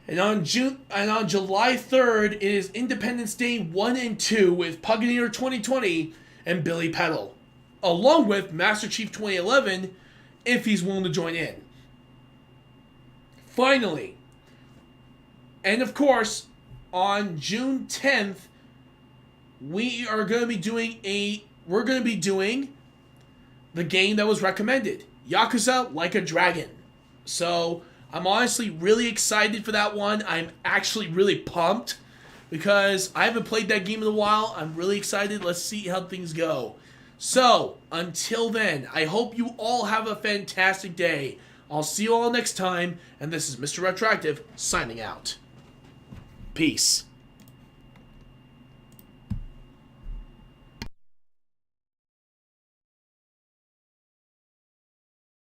And on July 3rd, it is Independence Day 1 and 2 with Puginator 2020 and Billy Peddle, along with Master Chief 2011 if he's willing to join in. Finally, and of course, on June 10th, we're going to be doing the game that was recommended, Yakuza Like a Dragon. So, I'm honestly really excited for that one. I'm actually really pumped because I haven't played that game in a while. I'm really excited. Let's see how things go. So, until then, I hope you all have a fantastic day. I'll see you all next time, and this is Mr. Retroactive signing out. Peace.